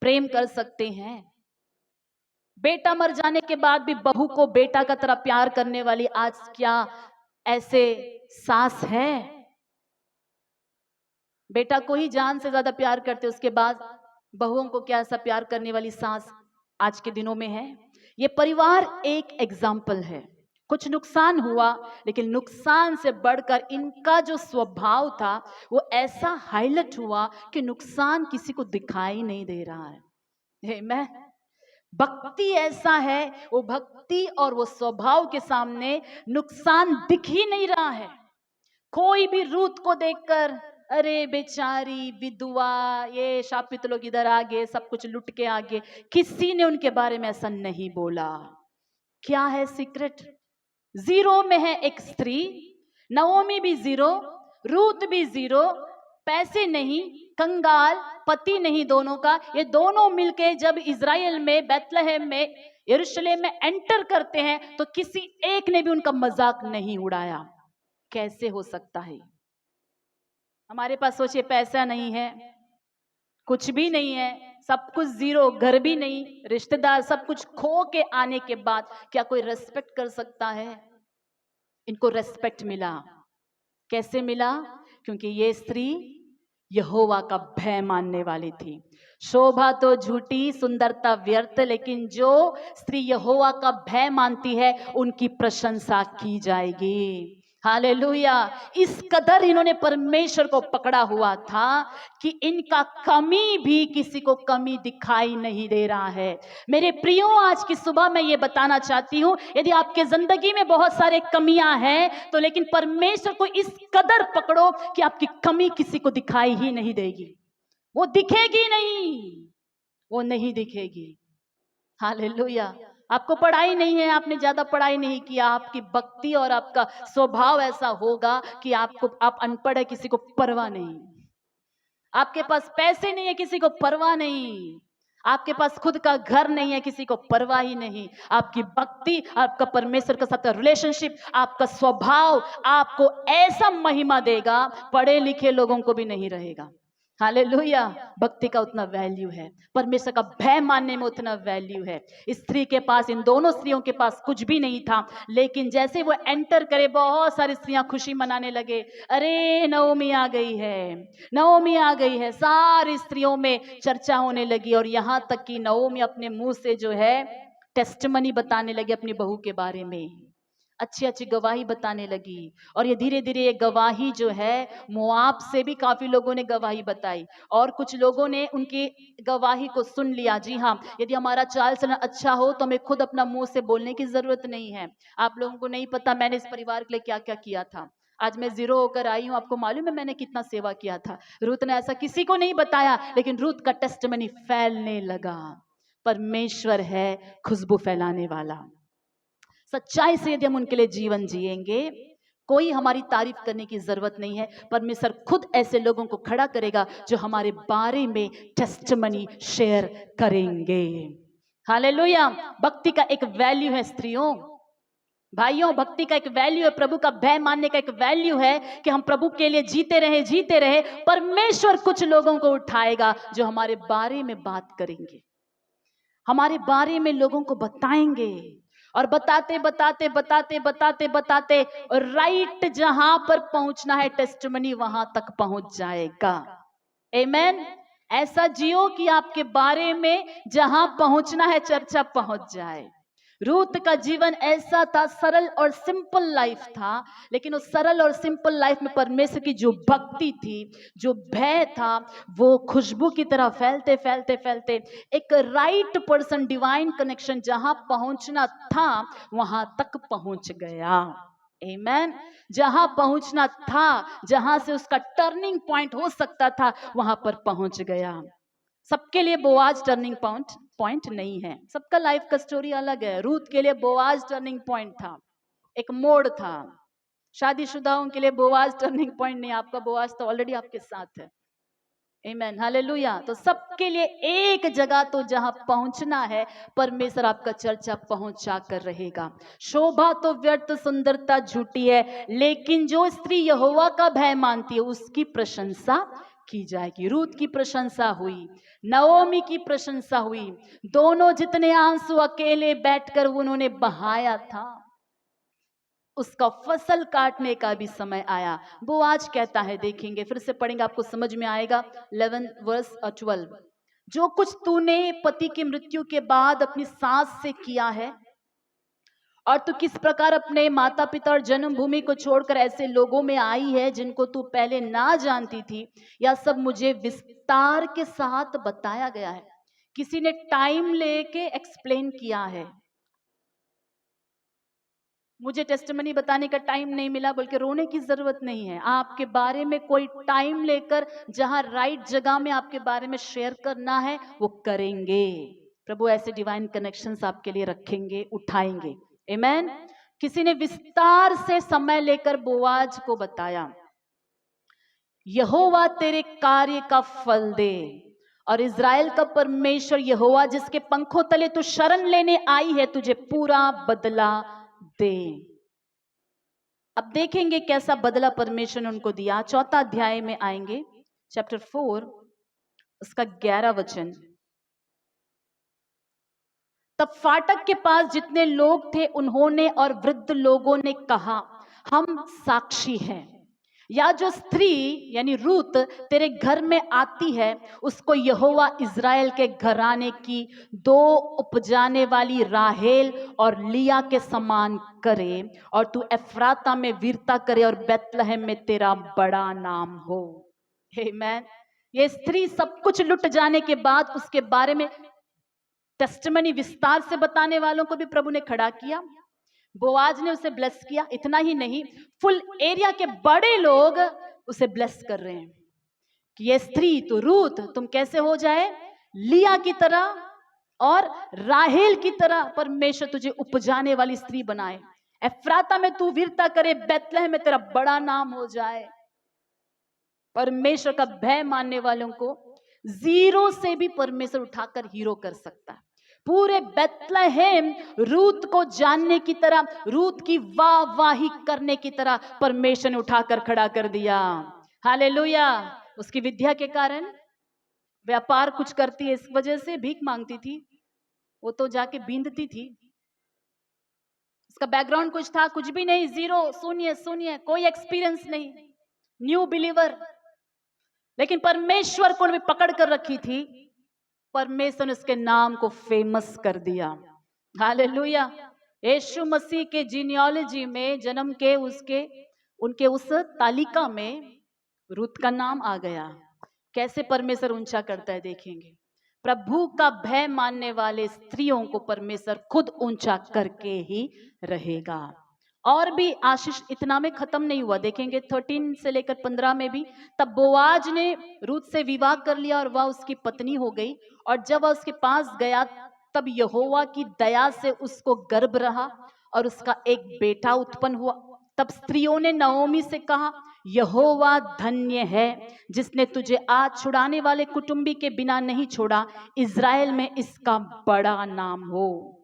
Speaker 1: प्रेम कर सकते हैं? बेटा मर जाने के बाद भी बहू को बेटा का तरह प्यार करने वाली आज क्या ऐसे सास है? बेटा को ही जान से ज्यादा प्यार करते, उसके बाद बहुओं को क्या ऐसा प्यार करने वाली सास आज के दिनों में है? ये परिवार एक एग्जाम्पल है। कुछ नुकसान हुआ, लेकिन नुकसान से बढ़कर इनका जो स्वभाव था वो ऐसा हाईलाइट हुआ कि नुकसान किसी को दिखाई नहीं दे रहा है। मैं भक्ति ऐसा है, वो भक्ति और वो स्वभाव के सामने नुकसान दिख ही नहीं रहा है। कोई भी रूथ को देखकर अरे बेचारी विधवा, ये शापित लोग इधर आ गए, सब कुछ लुट के आ गए, किसी ने उनके बारे में ऐसा नहीं बोला। क्या है सीक्रेट? जीरो में है एक स्त्री, नओमी भी जीरो, रूथ भी जीरो, पैसे नहीं, कंगाल, पति नहीं दोनों का। ये दोनों मिलके जब इज़राइल में, बेथलेहेम में, यरूशलेम में एंटर करते हैं तो किसी एक ने भी उनका मजाक नहीं उड़ाया। कैसे हो सकता है? हमारे पास सोचिए पैसा नहीं है, कुछ भी नहीं है, सब कुछ जीरो, घर भी नहीं, रिश्तेदार, सब कुछ खो के आने के बाद क्या कोई रेस्पेक्ट कर सकता है? इनको रेस्पेक्ट मिला। कैसे मिला? क्योंकि ये स्त्री यहोवा का भय मानने वाली थी। शोभा तो झूठी, सुंदरता व्यर्थ, लेकिन जो स्त्री यहोवा का भय मानती है उनकी प्रशंसा की जाएगी। हालेलुया। इस कदर इन्होंने परमेश्वर को पकड़ा हुआ था कि इनका कमी भी किसी को कमी दिखाई नहीं दे रहा है। मेरे प्रियो, आज की सुबह मैं ये बताना चाहती हूँ, यदि आपके जिंदगी में बहुत सारे कमियां हैं तो लेकिन परमेश्वर को इस कदर पकड़ो कि आपकी कमी किसी को दिखाई ही नहीं देगी। वो दिखेगी नहीं, वो नहीं दिखेगी। हालेलुया। आपको पढ़ाई नहीं है, आपने ज्यादा पढ़ाई नहीं किया, आपकी भक्ति और आपका स्वभाव ऐसा होगा कि आप अनपढ़ है, किसी को परवाह नहीं। आपके पास पैसे नहीं है, किसी को परवाह नहीं। आपके पास खुद का घर नहीं है, किसी को परवाह ही नहीं। आपकी भक्ति, आपका परमेश्वर के साथ रिलेशनशिप, आपका स्वभाव आपको ऐसा महिमा देगा, पढ़े लिखे लोगों को भी नहीं रहेगा। हालेलुया। भक्ति का उतना वैल्यू है, परमेश्वर का भय मानने में उतना वैल्यू है। इस स्त्री के पास, इन दोनों स्त्रियों के पास कुछ भी नहीं था, लेकिन जैसे वो एंटर करे बहुत सारी स्त्रियां खुशी मनाने लगे। अरे नवोमी आ गई है, नवोमी आ गई है, सारी स्त्रियों में चर्चा होने लगी। और यहां तक कि नवोमी अपने मुंह से जो है टेस्टमनी बताने लगी अपनी बहू के बारे में, अच्छी अच्छी गवाही बताने लगी। और ये धीरे धीरे ये गवाही जो है, मोआब से भी काफी लोगों ने गवाही बताई और कुछ लोगों ने उनकी गवाही को सुन लिया। जी हाँ, यदि हमारा चाल चलन अच्छा हो तो हमें खुद अपना मुंह से बोलने की जरूरत नहीं है। आप लोगों को नहीं पता मैंने इस परिवार के लिए क्या क्या किया था। आज मैं जीरो होकर आई हूं, आपको मालूम है मैंने कितना सेवा किया था। रूत ने ऐसा किसी को नहीं बताया, लेकिन रूत का टेस्टमनी फैलने लगा। परमेश्वर है खुशबू फैलाने वाला। सच्चाई से यदि हम उनके लिए जीवन जिएंगे, कोई हमारी तारीफ करने की जरूरत नहीं है। परमेश्वर खुद ऐसे लोगों को खड़ा करेगा जो हमारे बारे में टेस्टमनी शेयर करेंगे। हालेलुया। भक्ति का एक वैल्यू है स्त्रियों, भाइयों, भक्ति का एक वैल्यू है, प्रभु का भय मानने का एक वैल्यू है कि हम प्रभु के लिए जीते रहे। परमेश्वर कुछ लोगों को उठाएगा जो हमारे बारे में बात करेंगे, हमारे बारे में लोगों को बताएंगे। और बताते और राइट जहां पर पहुंचना है टेस्टमनी वहां तक पहुंच जाएगा। आमेन। ऐसा जियो कि आपके बारे में जहां पहुंचना है चर्चा पहुंच जाए। रूत का जीवन ऐसा था, सरल और सिंपल लाइफ था, लेकिन उस सरल और सिंपल लाइफ में परमेश्वर की जो भक्ति थी, जो भय था, वो खुशबू की तरह फैलते एक राइट पर्सन, डिवाइन कनेक्शन जहां पहुंचना था वहां तक पहुंच गया। आमेन। जहां पहुंचना था, जहां से उसका टर्निंग पॉइंट हो सकता था, वहां पर पहुंच गया। सबके लिए बोआज टर्निंग पॉइंट नहीं है, सबका लाइफ का स्टोरी अलग है। रूथ के लिए बोआज टर्निंग पॉइंट था, एक मोड़ था। शादीशुदाओं के लिए बोआज टर्निंग पॉइंट नहीं, आपका बोआज तो ऑलरेडी आपके साथ है। आमेन, हालेलुया। तो सबके लिए एक जगह तो जहां पहुंचना है, परमेश्वर आपका चर्चा पहुंचा कर रहेगा। शोभा तो व्यर्थ, सुंदरता झूठी है, लेकिन जो स्त्री यहोवा का भय मानती है उसकी प्रशंसा की जाएगी। रूत की प्रशंसा हुई, नवोमी की प्रशंसा हुई। दोनों जितने आंसू अकेले बैठकर उन्होंने बहाया था, उसका फसल काटने का भी समय आया। बोआज कहता है, देखेंगे फिर से पढ़ेंगे, आपको समझ में आएगा। 11 वर्स 12, जो कुछ तूने पति की मृत्यु के बाद अपनी सास से किया है, और तू किस प्रकार अपने माता पिता और जन्मभूमि को छोड़कर ऐसे लोगों में आई है जिनको तू पहले ना जानती थी, यह सब मुझे विस्तार के साथ बताया गया है। किसी ने टाइम लेके एक्सप्लेन किया है। मुझे टेस्टमनी बताने का टाइम नहीं मिला, बल्कि रोने की जरूरत नहीं है। आपके बारे में कोई टाइम लेकर जहां राइट जगह में आपके बारे में शेयर करना है वो करेंगे। प्रभु ऐसे डिवाइन कनेक्शंस आपके लिए रखेंगे, उठाएंगे। आमेन। किसी ने विस्तार से समय लेकर बोआज को बताया, यहोवा तेरे कार्य का फल दे, और इज़राइल का परमेश्वर यहोवा जिसके पंखों तले तू शरण लेने आई है, तुझे पूरा बदला दे। अब देखेंगे कैसा बदला परमेश्वर ने उनको दिया। 4 अध्याय में आएंगे, चैप्टर 4 उसका 11 वचन। तब फाटक के पास जितने लोग थे उन्होंने और वृद्ध लोगों ने कहा, हम साक्षी हैं। या जो स्त्री यानी रूत तेरे घर में आती है, उसको यहोवा इज़राइल के घराने की दो उपजाने वाली राहेल और लिया के समान करे, और तू एफ्राता में वीरता करे और बैतलहम में तेरा बड़ा नाम हो। आमेन। ये स्त्री सब कुछ लुट जाने के बाद उसके बारे में टेस्टिमनी विस्तार से बताने वालों को भी प्रभु ने खड़ा किया। बोआज ने उसे ब्लेस किया। इतना ही नहीं, फुल एरिया के बड़े लोग उसे ब्लेस कर रहे हैं कि ये स्त्री तो रूत तुम कैसे हो जाए लिया की तरह और राहेल की तरह परमेश्वर तुझे उपजाने वाली स्त्री बनाए। एफ्राता में तू वीरता करे, बैतलहम में तेरा बड़ा नाम हो जाए। परमेश्वर का भय मानने वालों को जीरो से भी परमेश्वर उठाकर हीरो कर सकता है। पूरे बैतलहम रूत को जानने की तरह, रूत की वाहवाही करने की तरह परमेश्वर ने उठाकर खड़ा कर दिया। हालेलुया। उसकी विद्या के कारण व्यापार कुछ करती है, इस वजह से भीख मांगती थी, वो तो जाके बींदती थी। उसका बैकग्राउंड कुछ था? कुछ भी नहीं, जीरो, शून्य शून्य, कोई एक्सपीरियंस नहीं, न्यू बिलीवर। लेकिन परमेश्वर को भी पकड़ कर रखी थी, परमेश्वर ने उसके नाम को फेमस कर दिया। हालेलुया। यीशु मसीह के जीनियोलॉजी में जन्म के उनके उस तालिका में रूत का नाम आ गया। कैसे परमेश्वर ऊंचा करता है देखेंगे। प्रभु का भय मानने वाले स्त्रियों को परमेश्वर खुद ऊंचा करके ही रहेगा। और भी आशीष इतना में खत्म नहीं हुआ, देखेंगे 13 से लेकर 15 में भी। तब बोआज ने रूत से विवाह कर लिया और वह उसकी पत्नी हो गई। और जब वह उसके पास गया तब यहोवा की दया से उसको गर्भ रहा और उसका एक बेटा उत्पन्न हुआ। तब स्त्रियों ने नओमी से कहा, यहोवा धन्य है जिसने तुझे आज छुड़ाने वाले कुटुंबी के बिना नहीं छोड़ा, इज़राइल में इसका बड़ा नाम हो।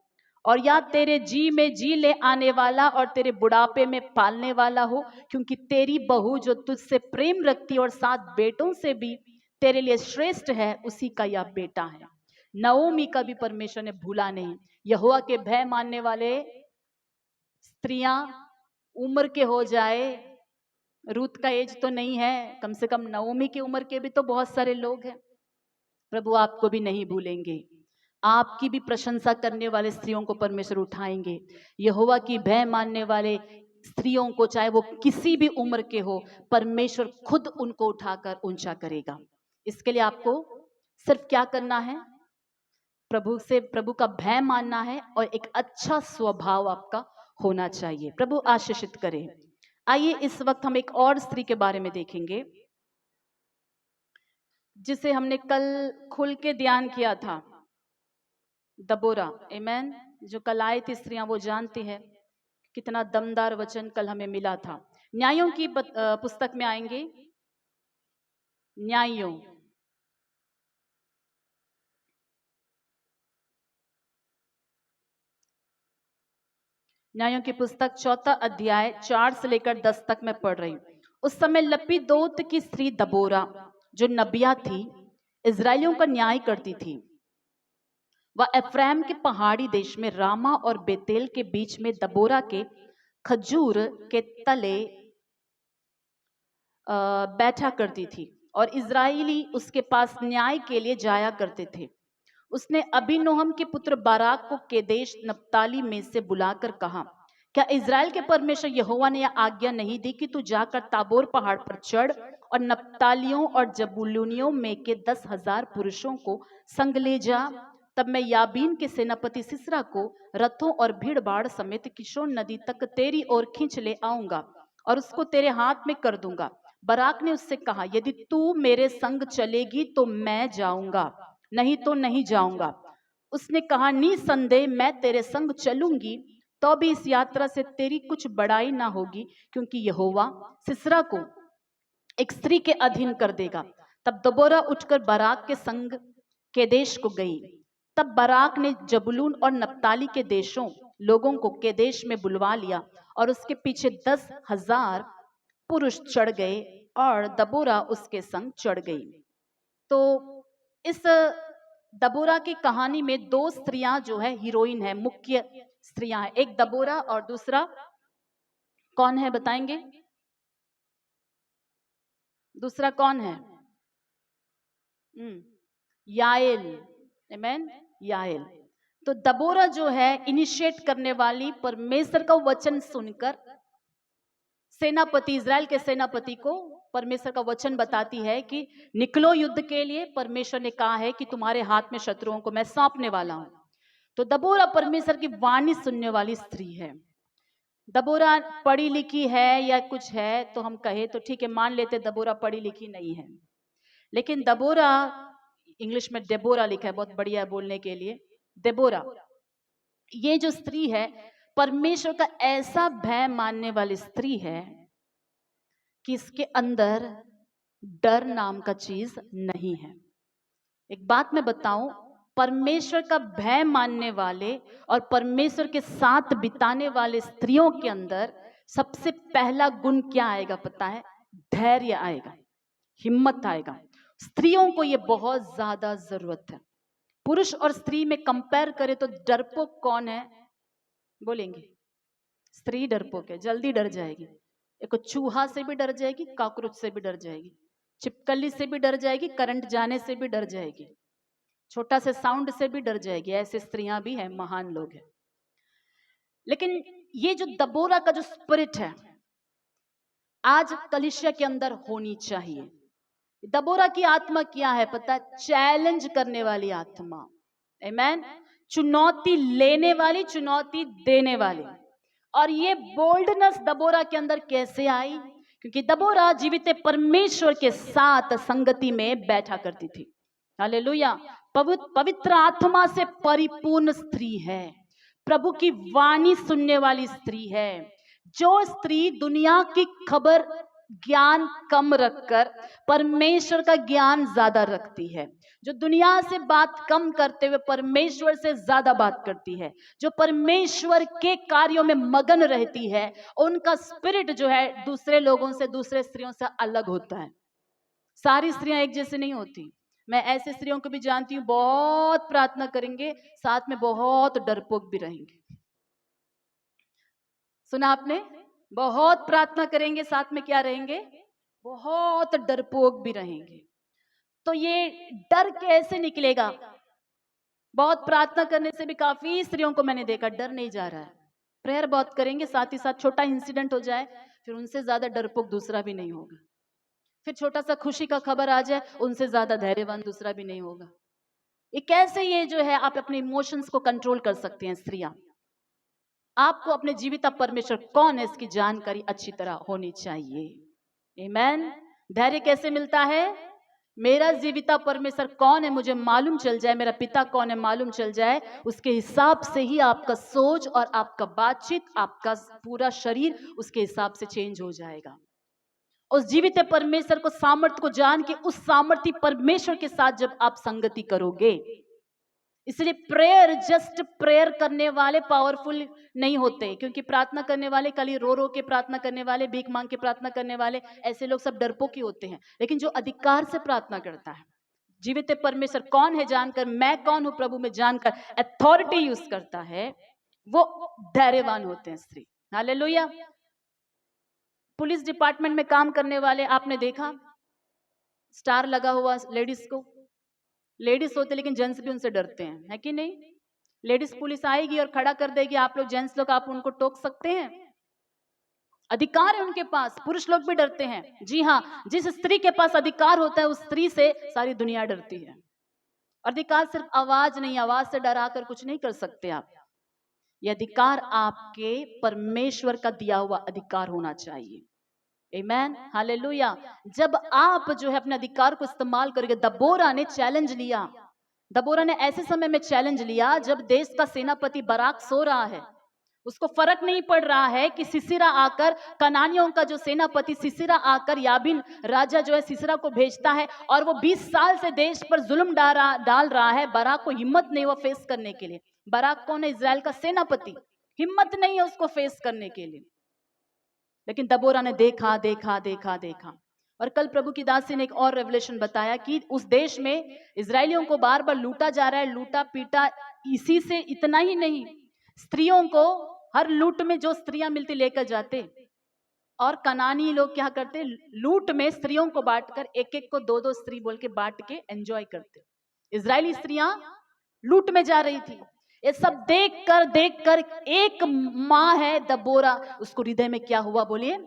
Speaker 1: और या तेरे जी में जी ले आने वाला और तेरे बुढ़ापे में पालने वाला हो, क्योंकि तेरी बहू जो तुझसे प्रेम रखती और 7 बेटों से भी तेरे लिए श्रेष्ठ है, उसी का यह बेटा है। नओमी का भी परमेश्वर ने भूला नहीं। यहोवा के भय मानने वाले स्त्रियां उम्र के हो जाए, रूत का एज तो नहीं है, कम से कम नओमी की उम्र के भी तो बहुत सारे लोग हैं। प्रभु आपको भी नहीं भूलेंगे, आपकी भी प्रशंसा करने वाले स्त्रियों को परमेश्वर उठाएंगे। यहोवा की भय मानने वाले स्त्रियों को, चाहे वो किसी भी उम्र के हो, परमेश्वर खुद उनको उठाकर ऊंचा करेगा। इसके लिए आपको सिर्फ क्या करना है? प्रभु का भय मानना है और एक अच्छा स्वभाव आपका होना चाहिए। प्रभु आशीषित करे। आइए इस वक्त हम एक और स्त्री के बारे में देखेंगे जिसे हमने कल खुल के ध्यान किया था, दबोरा। आमेन। जो कल आई थी स्त्रियां वो जानती है कितना दमदार वचन कल हमें मिला था। न्यायों की पुस्तक में आएंगे, न्यायों की पुस्तक 4 अध्याय 4 से लेकर 10 तक मैं पढ़ रही हूँ। उस समय लपीदोत की स्त्री दबोरा जो नबिया थी, इजराइलियों का न्याय करती थी। वह एफ्राइम के पहाड़ी देश में रामा और बेतेल के बीच में दबोरा के खजूर के तले बैठा करती थी और इजराइली उसके पास न्याय के लिए जाया करते थे। उसने अबीनोहम के पुत्र बाराक को केदेश नप्ताली में से बुलाकर कहा, क्या इज़राइल के परमेश्वर यहोवा ने यह आज्ञा नहीं दी कि तू जाकर ताबोर पहाड़ पर चढ़ और नप्तालियों और जबूलूनियों में के 10,000 पुरुषों को संग ले जा। तब मैं याबीन के सेनापति सिसरा को रथों और भीड़ भाड़ समेत किशोन नदी तक तेरी ओर खींच ले आऊंगा और उसको तेरे हाथ में कर दूंगा। बाराक ने उससे कहा, यदि तू मेरे संग चलेगी तो मैं जाऊंगा, नहीं तो नहीं जाऊंगा। उसने कहा, निसंदेह मैं तेरे संग चलूंगी, तो भी इस यात्रा से तेरी कुछ बड़ाई ना होगी, क्योंकि यहोवा सिसरा को एक स्त्री के अधीन कर देगा। तब दबोरा उठकर बाराक के संग केदेश को गई। तब बाराक ने जबूलून और नप्ताली के देशों लोगों को केदेश में बुलवा लिया और उसके पीछे 10,000 पुरुष चढ़ गए और दबोरा उसके संग चढ़ गई। तो इस दबोरा की कहानी में 2 स्त्रियां जो है हीरोइन है, मुख्य स्त्रियां हैं। एक दबोरा और दूसरा कौन है बताएंगे? दूसरा कौन है? याएल, आमेन, याएल। तो दबोरा जो है इनिशिएट करने वाली, परमेश्वर का वचन सुनकर सेनापति, इज़राइल के सेनापति को परमेश्वर का वचन बताती है कि निकलो युद्ध के लिए, परमेश्वर ने कहा है कि तुम्हारे हाथ में शत्रुओं को मैं सौंपने वाला हूं। तो दबोरा परमेश्वर की वाणी सुनने वाली स्त्री है। दबोरा पढ़ी लिखी है या कुछ है तो हम कहे तो ठीक है, मान लेते दबोरा पढ़ी लिखी नहीं है, लेकिन दबोरा, इंग्लिश में डेबोरा लिखा है, बहुत बढ़िया है बोलने के लिए, देबोरा, ये जो स्त्री है परमेश्वर का ऐसा भय मानने वाली स्त्री है कि इसके अंदर डर नाम का चीज नहीं है। एक बात मैं बताऊं, परमेश्वर का भय मानने वाले और परमेश्वर के साथ बिताने वाले स्त्रियों के अंदर सबसे पहला गुण क्या आएगा पता है? धैर्य आएगा, हिम्मत आएगा। स्त्रियों को ये बहुत ज्यादा जरूरत है। पुरुष और स्त्री में कंपेयर करें तो डरपोक कौन है? बोलेंगे स्त्री डरपोक है, जल्दी डर जाएगी। एक चूहा से भी डर जाएगी, कॉकरोच से भी डर जाएगी, छिपकली से भी डर जाएगी, करंट जाने से भी डर जाएगी, छोटा से साउंड से भी डर जाएगी। ऐसे स्त्रियां भी हैं, महान लोग हैं। लेकिन ये जो दबोरा का जो स्पिरिट है आज कलीसिया के अंदर होनी चाहिए। दबोरा की आत्मा क्या है पता है? चैलेंज करने वाली आत्मा, आमेन, चुनौती लेने वाली, चुनौती देने वाली। और ये बोल्डनेस दबोरा के अंदर कैसे आई? क्योंकि दबोरा जीवित परमेश्वर के साथ संगति में बैठा करती थी। हालेलुया। पवित्र आत्मा से परिपूर्ण स्त्री है, प्रभु की वाणी सुनने वाली स्त्री है। जो स्त्री दुनिया की खबर ज्ञान कम रखकर परमेश्वर का ज्ञान ज्यादा रखती है, जो दुनिया से बात कम करते हुए परमेश्वर से ज्यादा बात करती है, जो परमेश्वर के कार्यों में मगन रहती है, उनका स्पिरिट जो है दूसरे लोगों से, दूसरे स्त्रियों से अलग होता है। सारी स्त्रियां एक जैसे नहीं होती। मैं ऐसे स्त्रियों को भी जानती हूँ, बहुत प्रार्थना करेंगे, साथ में बहुत डरपोक भी रहेंगे। सुना आपने? बहुत प्रार्थना करेंगे, साथ में क्या रहेंगे? बहुत डरपोक भी रहेंगे। तो ये डर कैसे निकलेगा? बहुत प्रार्थना करने से भी काफी स्त्रियों को मैंने देखा डर नहीं जा रहा है। प्रेयर बहुत करेंगे, साथ ही साथ छोटा इंसिडेंट हो जाए, फिर उनसे ज्यादा डरपोक दूसरा भी नहीं होगा। फिर छोटा सा खुशी का खबर आ जाए, उनसे ज्यादा धैर्यवान दूसरा भी नहीं होगा। ये कैसे, ये जो है आप अपने इमोशंस को कंट्रोल कर सकते हैं स्त्रियां। आपको अपने जीविता परमेश्वर कौन है इसकी जानकारी अच्छी तरह होनी चाहिए। आमेन। धैर्य कैसे मिलता है? मेरा जीविता परमेश्वर कौन है मुझे मालूम चल जाए, मेरा पिता कौन है मालूम चल जाए, उसके हिसाब से ही आपका सोच और आपका बातचीत, आपका पूरा शरीर उसके हिसाब से चेंज हो जाएगा। उस जीवित परमेश्वर को, सामर्थ्य को जान के उस सामर्थ्य परमेश्वर के साथ जब आप संगति करोगे, इसलिए प्रेयर, जस्ट प्रेयर करने वाले पावरफुल नहीं होते, क्योंकि प्रार्थना करने वाले खाली रो रो के प्रार्थना करने वाले, भीख मांग के प्रार्थना करने वाले, ऐसे लोग सब डरपोक ही होते हैं। लेकिन जो अधिकार से प्रार्थना करता है, जीवित परमेश्वर कौन है जानकर, मैं कौन हूं प्रभु में जानकर अथॉरिटी यूज करता है, वो धैर्यवान होते हैं स्त्री। हालेलुया। पुलिस डिपार्टमेंट में काम करने वाले आपने देखा, स्टार लगा हुआ लेडीज को, लेडीज होते लेकिन जेंट्स भी उनसे डरते हैं, है कि नहीं? लेडीज पुलिस आएगी और खड़ा कर देगी, आप लोग जेंट्स लोग आप उनको टोक सकते हैं? अधिकार है उनके पास, पुरुष लोग भी डरते हैं। जी हाँ, जिस स्त्री के पास अधिकार होता है उस स्त्री से सारी दुनिया डरती है। अधिकार सिर्फ आवाज नहीं, आवाज से डरा कर कुछ नहीं कर सकते आप। यह अधिकार आपके परमेश्वर का दिया हुआ अधिकार होना चाहिए। आमेन, हालेलुया। जब आप जो है अपने अधिकार को इस्तेमाल करोगे, दबोरा ने चैलेंज लिया। दबोरा ने ऐसे समय में चैलेंज लिया जब देश का सेनापति बराक सो रहा है, उसको फर्क नहीं पड़ रहा है कि सिसिरा आकर, कनानियों का जो सेनापति सिसिरा आकर, याबिन राजा जो है सिसिरा को भेजता है और वो 20 साल से देश पर जुल्म डाल रहा है। बराक को हिम्मत नहीं हुआ फेस करने के लिए। बराक कौन है? इजराइल का सेनापति। हिम्मत नहीं है उसको फेस करने के लिए। लेकिन दबोरा ने देखा देखा देखा देखा। और कल प्रभु की दासी ने एक और रेवलेशन बताया कि उस देश में इजरायलियों को बार बार लूटा जा रहा है, लूटा पीटा। इसी से इतना ही नहीं, स्त्रियों को हर लूट में जो स्त्रियां मिलती लेकर जाते। और कनानी लोग क्या करते, लूट में स्त्रियों को बांटकर एक एक को दो दो स्त्री बोल के बांट के एंजॉय करते। इजरायली स्त्रियां लूट में जा रही थी। ये सब देखकर एक माँ है दबोरा, उसको हृदय में क्या हुआ बोलिए,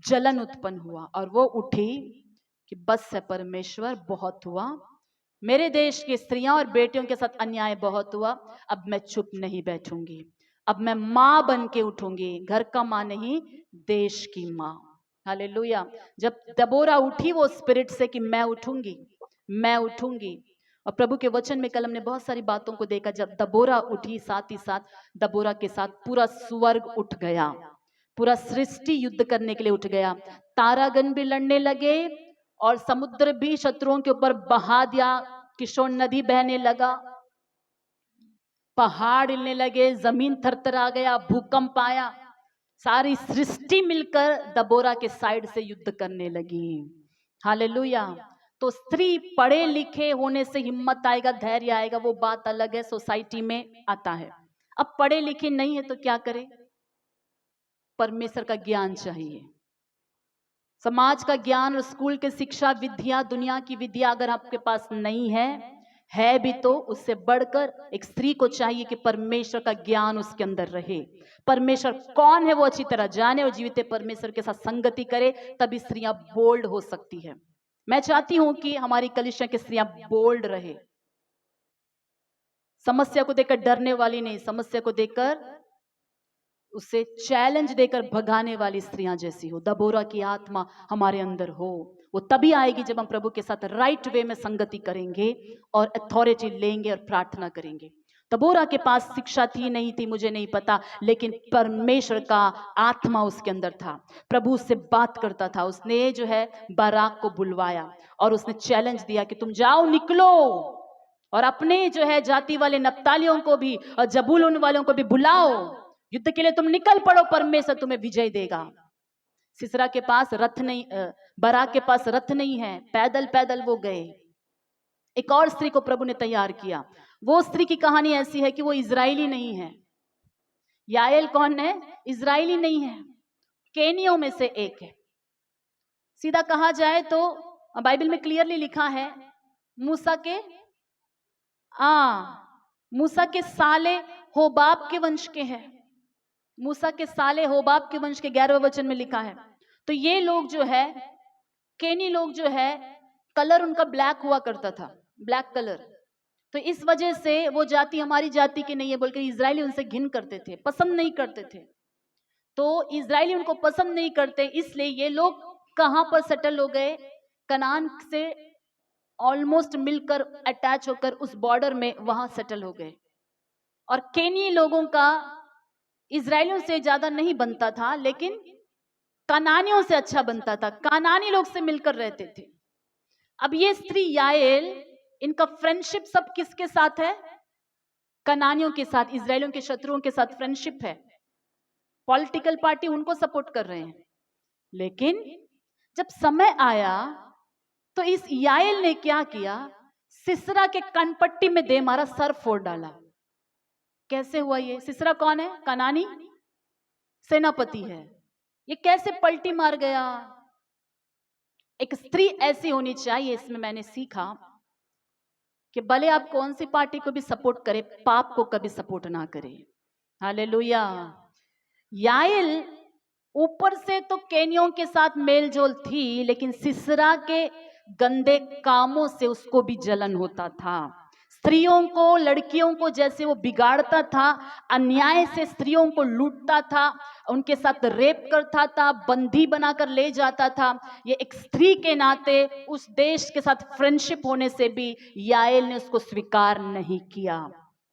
Speaker 1: जलन उत्पन्न हुआ, और वो उठी कि बस है परमेश्वर, बहुत हुआ, मेरे देश की स्त्रियां और बेटियों के साथ अन्याय बहुत हुआ, अब मैं चुप नहीं बैठूंगी, अब मैं मां बन के उठूंगी, घर का मां नहीं, देश की मां। हालेलुया। जब दबोरा उठी वो स्पिरिट से कि मैं उठूंगी, मैं उठूंगी, और प्रभु के वचन में कल हमने बहुत सारी बातों को देखा, जब दबोरा उठी साथ ही साथ दबोरा के साथ पूरा स्वर्ग उठ गया, पूरा सृष्टि युद्ध करने के लिए उठ गया, तारागण भी लड़ने लगे और समुद्र भी शत्रुओं के ऊपर बहा दिया, किशोर नदी बहने लगा, पहाड़ हिलने लगे, जमीन थरथरा गया, भूकंप आया, सारी सृष्टि मिलकर दबोरा के साइड से युद्ध करने लगी। हालेलुया। तो स्त्री पढ़े लिखे होने से हिम्मत आएगा, धैर्य आएगा, वो बात अलग है, सोसाइटी में आता है। अब पढ़े लिखे नहीं है तो क्या करें, परमेश्वर का ज्ञान चाहिए, समाज का ज्ञान और स्कूल के शिक्षा विद्या, दुनिया की विद्या अगर आपके पास नहीं है भी तो उससे बढ़कर एक स्त्री को चाहिए कि परमेश्वर का ज्ञान उसके अंदर रहे, परमेश्वर कौन है वो अच्छी तरह जाने और जीवित परमेश्वर के साथ संगति करे, तभी स्त्रियां बोल्ड हो सकती है। मैं चाहती हूं कि हमारी कलीसिया की स्त्रियां बोल्ड रहे, समस्या को देखकर डरने वाली नहीं, समस्या को देखकर उसे चैलेंज देकर भगाने वाली स्त्रियां जैसी हो। दबोरा की आत्मा हमारे अंदर हो, वो तभी आएगी जब हम प्रभु के साथ राइट वे में संगति करेंगे और अथॉरिटी लेंगे और प्रार्थना करेंगे। दबोरा के पास शिक्षा थी नहीं थी मुझे नहीं पता, लेकिन परमेश्वर का आत्मा उसके अंदर था, प्रभु उससे बात करता था। उसने जो है बाराक को बुलवाया और उसने चैलेंज दिया कि तुम जाओ, निकलो, और अपने जो है जाति वाले नप्तालियों को भी और जबूलून वालों को भी बुलाओ, युद्ध के लिए तुम निकल पड़ो, परमेश्वर तुम्हें विजय देगा। सिसरा के पास रथ नहीं, बाराक के पास रथ नहीं है, पैदल पैदल वो गए। एक और स्त्री को प्रभु ने तैयार किया। वो स्त्री की कहानी ऐसी है कि वो इजरायली नहीं है। याएल कौन है? इजरायली नहीं है, केनियों में से एक है। सीधा कहा जाए तो बाइबल में क्लियरली लिखा है, मूसा के साले होबाब के वंश के हैं, मूसा के साले होबाब के वंश के 11वें वचन में लिखा है। तो ये लोग जो है, केनी लोग जो है, कलर उनका ब्लैक हुआ करता था, ब्लैक कलर, तो इस वजह से वो जाति हमारी जाति की नहीं है बोलकर इजरायली उनसे घिन करते थे, पसंद नहीं करते थे। तो इजरायली उनको पसंद नहीं करते, इसलिए ये लोग कहां पर सेटल हो गए? कनान से ऑलमोस्ट मिलकर अटैच होकर उस बॉर्डर में वहां सेटल हो गए। और केनी लोगों का इजरायलियों से ज्यादा नहीं बनता था, लेकिन कनानियों से अच्छा बनता था, कनानी लोग से मिलकर रहते थे। अब ये स्त्री याएल, इनका फ्रेंडशिप सब किसके साथ है? कनानियों के साथ, इजरायलियों के शत्रुओं के साथ फ्रेंडशिप है। पॉलिटिकल पार्टी उनको सपोर्ट कर रहे हैं, लेकिन जब समय आया तो इस याएल ने क्या किया? सिसरा के कनपट्टी में दे मारा, सर फोड़ डाला। कैसे हुआ ये? सिसरा कौन है? कनानी सेनापति है। ये कैसे पलटी मार गया? एक स्त्री ऐसी होनी चाहिए, इसमें मैंने सीखा कि भले आप कौन सी पार्टी को भी सपोर्ट करें, पाप को कभी सपोर्ट ना करें। हालेलुया। याएल ऊपर से तो केनियों के साथ मेलजोल थी, लेकिन सिसरा के गंदे कामों से उसको भी जलन होता था। स्त्रियों को, लड़कियों को जैसे वो बिगाड़ता था, अन्याय से स्त्रियों को लूटता था, उनके साथ रेप करता था, बंदी बनाकर ले जाता था। ये एक स्त्री के नाते उस देश के साथ फ्रेंडशिप होने से भी याएल ने उसको स्वीकार नहीं किया।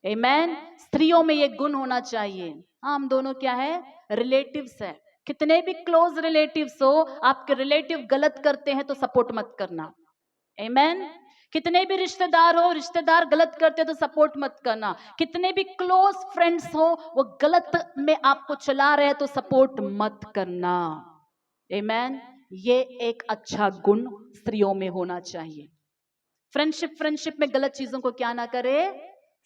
Speaker 1: आमेन। स्त्रियों में ये गुण होना चाहिए। हम दोनों क्या है? रिलेटिव्स है। कितने भी क्लोज रिलेटिव्स हो, आपके रिलेटिव गलत करते हैं तो सपोर्ट मत करना। आमेन। कितने भी रिश्तेदार हो, रिश्तेदार गलत करते तो सपोर्ट मत करना। कितने भी क्लोज फ्रेंड्स हो, वो गलत में आपको चला रहे तो सपोर्ट मत करना। आमेन। ये एक अच्छा गुण स्त्रियों में होना चाहिए। फ्रेंडशिप में गलत चीजों को क्या ना करे?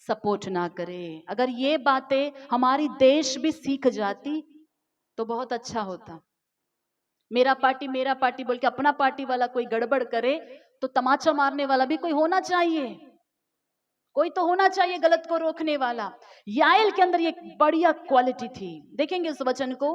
Speaker 1: सपोर्ट ना करे। अगर ये बातें हमारी देश भी सीख जाती तो बहुत अच्छा होता। मेरा पार्टी बोल के अपना पार्टी वाला कोई गड़बड़ करे तो तमाचा मारने वाला भी कोई होना चाहिए, कोई तो होना चाहिए गलत को रोकने वाला। याएल के अंदर ये बढ़िया क्वालिटी थी। देखेंगे उस वचन को,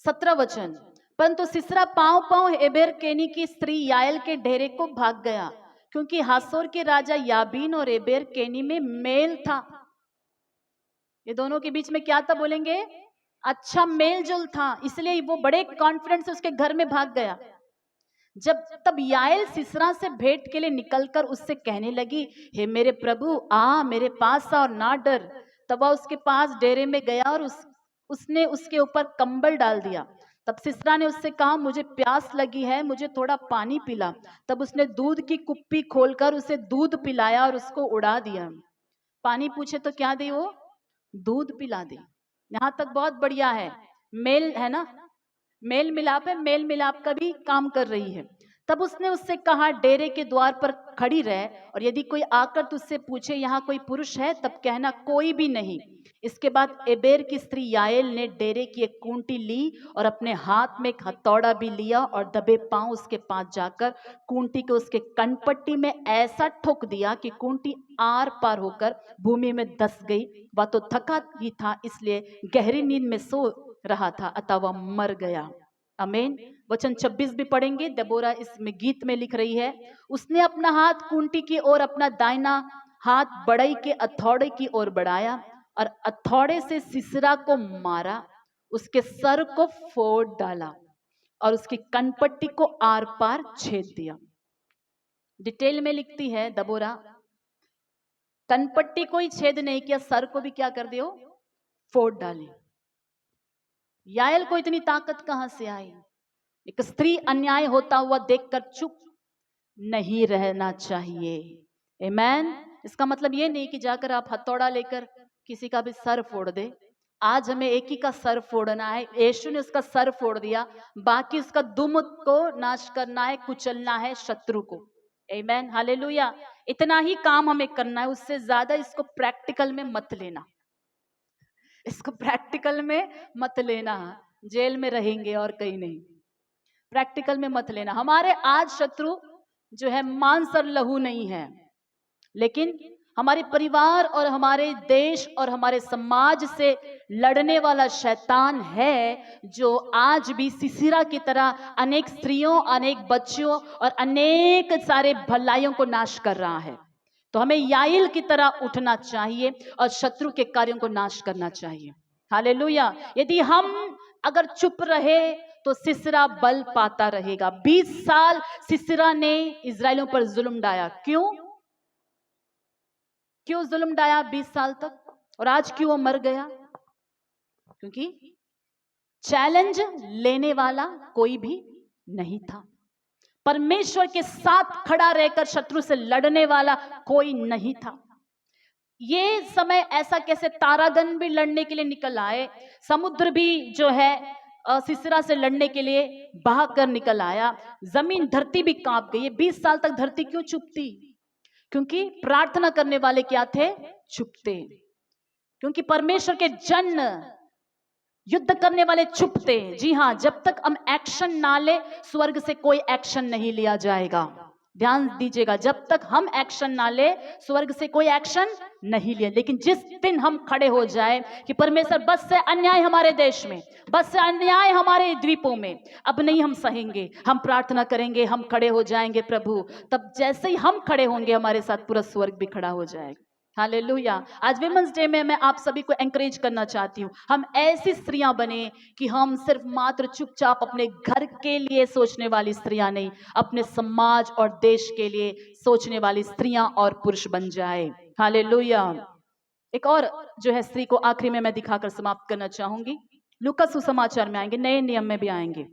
Speaker 1: 17 वचन। परंतु सिसरा पांव पांव एबेर केनी की स्त्री याएल के डेरे को भाग गया, क्योंकि हासोर के राजा याबीन और एबेर केनी में मेल था। ये दोनों के बीच में क्या था बोलेंगे? अच्छा मेल जोल था, इसलिए वो बड़े कॉन्फिडेंस से उसके घर में भाग गया। जब तब याएल सिसरा से भेंट के लिए निकलकर उससे कहने लगी, हे मेरे प्रभु आ मेरे पास आ और ना डर। तब वह उसके पास डेरे में गया और उसने उसके ऊपर कंबल डाल दिया। तब सिसरा ने उससे कहा, मुझे प्यास लगी है, मुझे थोड़ा पानी पिला। तब उसने दूध की कुप्पी खोलकर उसे दूध पिलाया और उसको उड़ा दिया। पानी पूछे तो क्या दे? वो दूध पिला दे। यहां तक बहुत बढ़िया है, मेल है ना, मेल मिलाप है, मेल मिलाप का भी काम कर रही है। तब उसने उससे कहा, डेरे के द्वार पर खड़ी रह, और यदि कोई आकर तुझसे पूछे यहाँ कोई पुरुष है, तब कहना कोई भी नहीं। इसके बाद एबेर की स्त्री याएल ने डेरे की एक कूंटी ली और अपने हाथ में एक हथौड़ा भी लिया और दबे पांव उसके पास जाकर कूंटी को उसके कनपट्टी में ऐसा ठोक दिया कि कूंटी आर पार होकर भूमि में धंस गई। वह तो थका ही था, इसलिए गहरी नींद में सो रहा था, अतः वह मर गया। आमीन। वचन 26 भी पढ़ेंगे। दबोरा इसमें गीत में लिख रही है, उसने अपना हाथ कूंटी की ओर, अपना दाहिना हाथ बढ़ई के हथौड़े की ओर बढ़ाया और हथौड़े से सिसरा को मारा, उसके सर को फोड़ डाला और उसकी कनपट्टी को आर पार छेद दिया। डिटेल में लिखती है दबोरा, कनपट्टी को ही छेद नहीं किया, सर को भी क्या कर दियो? फोड़ डाली। याएल को इतनी ताकत कहां से आई? एक स्त्री अन्याय होता हुआ देखकर चुप नहीं रहना चाहिए। आमीन। इसका मतलब ये नहीं कि जाकर आप हथौड़ा लेकर किसी का भी सर फोड़ दे। आज हमें एक ही का सर फोड़ना है, यीशु ने उसका सर फोड़ दिया, बाकी उसका दुम को नाश करना है, कुचलना है शत्रु को। आमीन, हालेलुया। इतना ही काम हमें करना है, उससे ज्यादा इसको प्रैक्टिकल में मत लेना, इसको प्रैक्टिकल में मत लेना। जेल में रहेंगे और कहीं नहीं, प्रैक्टिकल में मत लेना। हमारे आज शत्रु जो है मांस और लहू नहीं है, लेकिन हमारे परिवार और हमारे देश और हमारे समाज से लड़ने वाला शैतान है, जो आज भी सिसिरा की तरह अनेक स्त्रियों, अनेक बच्चों और अनेक सारे भलाइयों को नाश कर रहा है। तो हमें याएल की तरह उठना चाहिए और शत्रु के कार्यों को नाश करना चाहिए। हालेलुया। यदि हम अगर चुप रहे तो सिसरा बल पाता रहेगा। 20 साल सिसरा ने इजराइलियों पर जुल्म ढाया। क्यों जुल्म ढाया 20 साल तक? और आज क्यों वो मर गया? क्योंकि चैलेंज लेने वाला कोई भी नहीं था। परमेश्वर के साथ खड़ा रहकर शत्रु से लड़ने वाला कोई नहीं था। ये समय ऐसा कैसे तारागण भी लड़ने के लिए निकल आए, समुद्र भी जो है सिसरा से लड़ने के लिए बहा कर निकल आया, जमीन धरती भी कांप गई। 20 साल तक धरती क्यों चुप थी? क्योंकि प्रार्थना करने वाले क्या थे? चुप थे। क्योंकि परमेश्वर के जन, युद्ध करने वाले चुप थे। जी हाँ, जब तक हम एक्शन ना ले, स्वर्ग से कोई एक्शन नहीं लिया जाएगा। ध्यान दीजिएगा, जब तक हम एक्शन ना ले, स्वर्ग से कोई एक्शन नहीं लिया। लेकिन जिस दिन हम खड़े हो जाए कि परमेश्वर बस से अन्याय हमारे देश में, बस से अन्याय हमारे द्वीपों में, अब नहीं हम सहेंगे, हम प्रार्थना करेंगे, हम खड़े हो जाएंगे प्रभु, तब जैसे ही हम खड़े होंगे हमारे साथ पूरा स्वर्ग भी खड़ा हो जाएगा। हालेलुया। आज विमेंस डे में मैं आप सभी को एंकरेज करना चाहती हूँ, हम ऐसी स्त्रियां बने कि हम सिर्फ मात्र चुपचाप अपने घर के लिए सोचने वाली स्त्रियां नहीं, अपने समाज और देश के लिए सोचने वाली स्त्रियां और पुरुष बन जाए। हालेलुया। एक और जो है स्त्री को आखिरी में मैं दिखाकर समाप्त करना चाहूंगी। लूका सुसमाचार में आएंगे, नए नियम में भी आएंगे।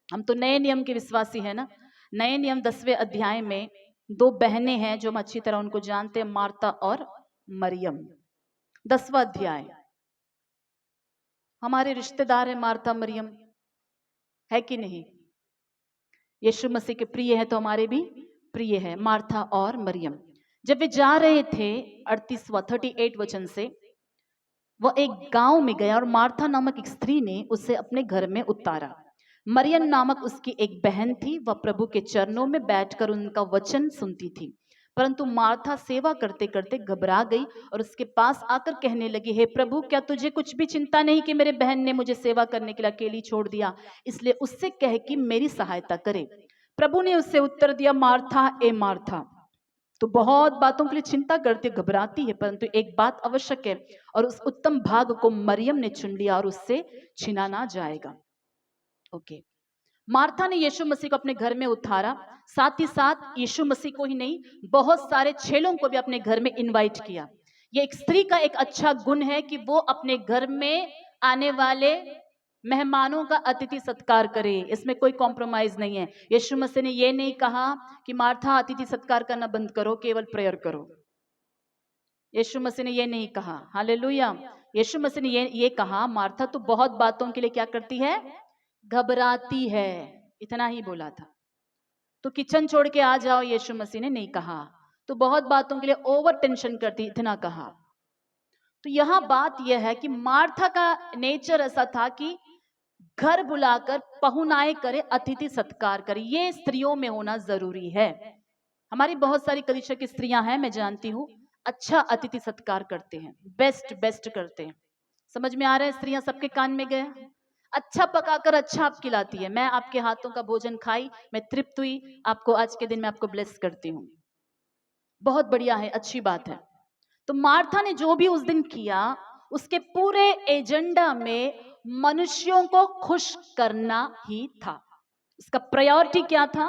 Speaker 1: हम तो नए नियम के विश्वासी है ना। नए नियम 10वें अध्याय में 2 बहनें हैं जो हम अच्छी तरह उनको जानते हैं, मार्था और मरियम। 10वां अध्याय, हमारे रिश्तेदार है मार्था मरियम, है कि नहीं? यीशु मसीह के प्रिय है तो हमारे भी प्रिय है, मार्था और मरियम। जब वे जा रहे थे 38 वचन से, वो एक गांव में गया और मार्था नामक एक स्त्री ने उसे अपने घर में उतारा। मरियम नामक उसकी एक बहन थी, वह प्रभु के चरणों में बैठकर उनका वचन सुनती थी। परंतु मार्था सेवा करते करते घबरा गई और उसके पास आकर कहने लगी, हे प्रभु, क्या तुझे कुछ भी चिंता नहीं कि मेरे बहन ने मुझे सेवा करने के लिए अकेली छोड़ दिया? इसलिए उससे कह कि मेरी सहायता करे। प्रभु ने उससे उत्तर दिया, मार्था ए मार्था, तो बहुत बातों के लिए चिंता करती है, घबराती है, परंतु एक बात आवश्यक है और उस उत्तम भाग को मरियम ने चुन लिया और उससे छिना ना जाएगा। ओके। मार्था ने यीशु मसीह को अपने घर में उतारा, साथ ही साथ यीशु मसीह को ही नहीं, बहुत सारे चेलों को भी अपने घर में इनवाइट किया। ये एक स्त्री का एक अच्छा गुण है कि वो अपने घर में आने वाले मेहमानों का अतिथि सत्कार करे, इसमें कोई कॉम्प्रोमाइज नहीं है। यीशु मसीह ने ये नहीं कहा कि मार्था अतिथि सत्कार करना बंद करो, केवल प्रेयर करो। यीशु मसीह ने ये नहीं कहा। हालेलुया। यीशु मसीह ने ये कहा, मार्था तो बहुत बातों के लिए क्या करती है? घबराती है, इतना ही बोला था। तो किचन छोड़ के आ जाओ, यीशु मसीह ने नहीं कहा। तो बहुत बातों के लिए ओवर टेंशन करती, इतना कहा। तो यहां बात यह है कि मार्था का नेचर ऐसा था कि घर बुलाकर पहुनाए करे, अतिथि सत्कार करे। ये स्त्रियों में होना जरूरी है। हमारी बहुत सारी कलीसिया की स्त्रियां हैं, मैं जानती हूँ, अच्छा अतिथि सत्कार करते हैं, बेस्ट बेस्ट करते हैं। समझ में आ रहा है? स्त्रियां सबके कान में गया, अच्छा पकाकर अच्छा आप खिलाती है। मैं आपके हाथों का भोजन खाई, मैं तृप्त हुई, आपको आज के दिन में आपको ब्लेस करती हूँ। बहुत बढ़िया है, अच्छी बात है। तो मार्था ने जो भी उस दिन किया, उसके पूरे एजेंडा में मनुष्यों को खुश करना ही था। इसका प्रायोरिटी क्या था?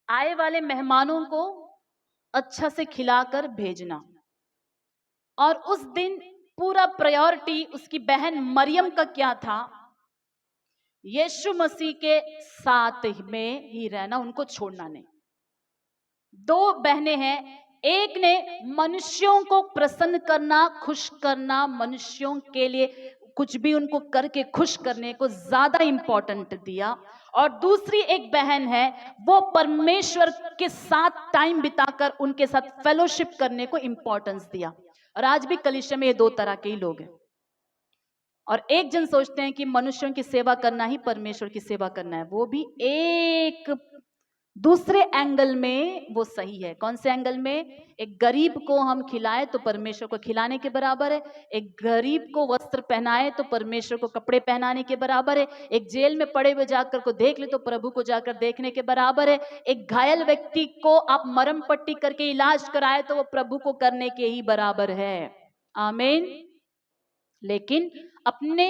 Speaker 1: आए वाले मेहमानों को अच्छा से खिलाकर भेजना। और उस दिन पूरा प्रायोरिटी उसकी बहन मरियम का क्या था? यीशु मसीह के साथ में ही रहना, उनको छोड़ना नहीं। दो बहनें हैं, एक ने मनुष्यों को प्रसन्न करना, खुश करना, मनुष्यों के लिए कुछ भी उनको करके खुश करने को ज्यादा इंपॉर्टेंट दिया, और दूसरी एक बहन है, वो परमेश्वर के साथ टाइम बिताकर उनके साथ फेलोशिप करने को इंपॉर्टेंस दिया। और आज भी कलीसिया में ये दो तरह के ही लोग हैं। और एक जन सोचते हैं कि मनुष्यों की सेवा करना ही परमेश्वर की सेवा करना है, वो भी एक दूसरे एंगल में वो सही है। कौन से एंगल में? एक गरीब को हम खिलाए तो परमेश्वर को खिलाने के बराबर है, एक गरीब को वस्त्र पहनाए तो परमेश्वर को कपड़े पहनाने के बराबर है, एक जेल में पड़े हुए जाकर को देख ले तो प्रभु को जाकर देखने के बराबर है, एक घायल व्यक्ति को आप मरहम पट्टी करके इलाज कराए तो वो प्रभु को करने के ही बराबर है। आमीन। लेकिन अपने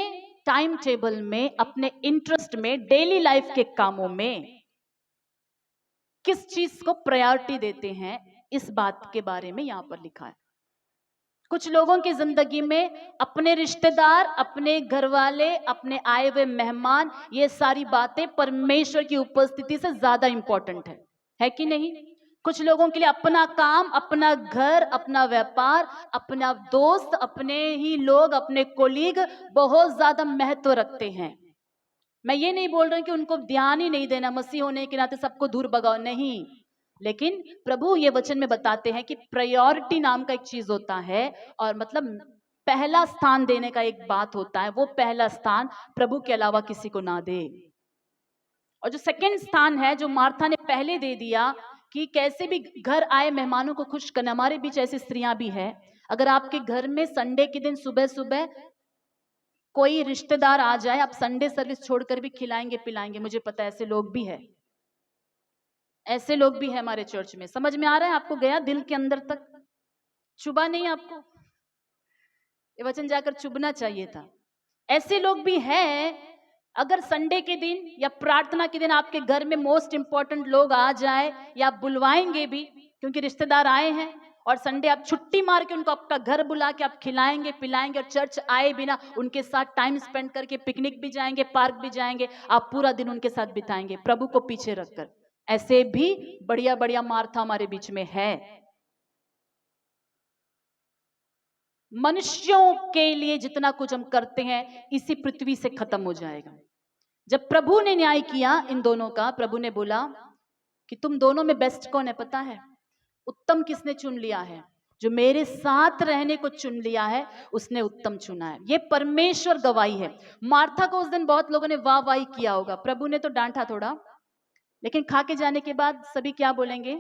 Speaker 1: टाइम टेबल में, अपने इंटरेस्ट में, डेली लाइफ के कामों में किस चीज को प्रायोरिटी देते हैं, इस बात के बारे में यहां पर लिखा है। कुछ लोगों की जिंदगी में अपने रिश्तेदार, अपने घर वाले, अपने आए हुए मेहमान, ये सारी बातें परमेश्वर की उपस्थिति से ज्यादा इंपॉर्टेंट है कि नहीं? कुछ लोगों के लिए अपना काम, अपना घर, अपना व्यापार, अपना दोस्त, अपने ही लोग, अपने कोलीग बहुत ज्यादा महत्व रखते हैं। मैं ये नहीं बोल रही कि उनको ध्यान ही नहीं देना, मसीह होने के नाते सबको दूर भगाओ, नहीं। लेकिन प्रभु ये वचन में बताते हैं कि प्रायोरिटी नाम का एक चीज होता है, और मतलब पहला स्थान देने का एक बात होता है। वो पहला स्थान प्रभु के अलावा किसी को ना दे। और जो सेकंड स्थान है, जो मार्था ने पहले दे दिया कि कैसे भी घर आए मेहमानों को खुश करना। हमारे बीच ऐसी स्त्रियां भी हैं, अगर आपके घर में संडे के दिन सुबह सुबह कोई रिश्तेदार आ जाए, आप संडे सर्विस छोड़कर भी खिलाएंगे पिलाएंगे। मुझे पता है ऐसे लोग भी हैं, ऐसे लोग भी हैं हमारे चर्च में। समझ में आ रहा है आपको? गया दिल के अंदर तक? चुभा नहीं आपको? ये वचन जाकर चुभना चाहिए था। ऐसे लोग भी हैं, अगर संडे के दिन या प्रार्थना के दिन आपके घर में मोस्ट इंपॉर्टेंट लोग आ जाए, या आप बुलवाएंगे भी क्योंकि रिश्तेदार आए हैं, और संडे आप छुट्टी मार के उनको आपका घर बुला के आप खिलाएंगे पिलाएंगे, और चर्च आए बिना उनके साथ टाइम स्पेंड करके पिकनिक भी जाएंगे, पार्क भी जाएंगे, आप पूरा दिन उनके साथ बिताएंगे प्रभु को पीछे रखकर। ऐसे भी बढ़िया बढ़िया मार्था हमारे बीच में है। मनुष्यों के लिए जितना कुछ हम करते हैं, इसी पृथ्वी से खत्म हो जाएगा। जब प्रभु ने न्याय किया इन दोनों का, प्रभु ने बोला कि तुम दोनों में बेस्ट कौन है पता है? उत्तम किसने चुन लिया है? जो मेरे साथ रहने को चुन लिया है उसने उत्तम चुना है। ये परमेश्वर गवाही है। मार्था को उस दिन बहुत लोगों ने वाह वाही किया होगा, प्रभु ने तो डांटा थोड़ा, लेकिन खा के जाने के बाद सभी क्या बोलेंगे?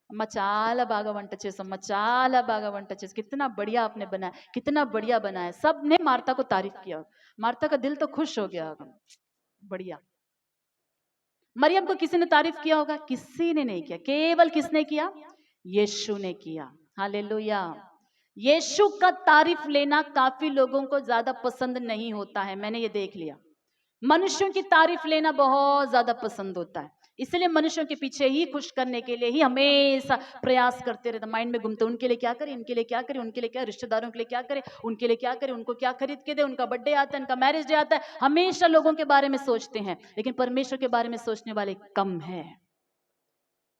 Speaker 1: अम्मा చాలా బాగా వంట చేసాం, చాలా బాగా వంట చేసాం, कितना बढ़िया आपने बनाया, कितना बढ़िया बनाया। सब ने मार्था को तारीफ किया। मार्था का दिल तो खुश हो गया होगा, बढ़िया। मरियम को किसी ने तारीफ किया होगा? किसी ने नहीं किया, केवल किसने किया? यीशु ने किया। हालेलुया। यीशु का तारीफ लेना काफी लोगों को ज्यादा पसंद नहीं होता है, मैंने ये देख लिया। मनुष्यों की तारीफ लेना बहुत ज्यादा पसंद होता है, इसलिए मनुष्यों के पीछे ही खुश करने के लिए ही हमेशा प्रयास करते रहते, माइंड में घूमते, उनके लिए क्या करें, इनके लिए क्या करें, उनके लिए क्या, रिश्तेदारों के लिए क्या करें, उनके लिए क्या करें, उनको क्या खरीद के दे, उनका बर्थडे आता है, उनका मैरिज डे आता है, हमेशा लोगों के बारे में सोचते हैं, लेकिन परमेश्वर के बारे में सोचने वाले कम है।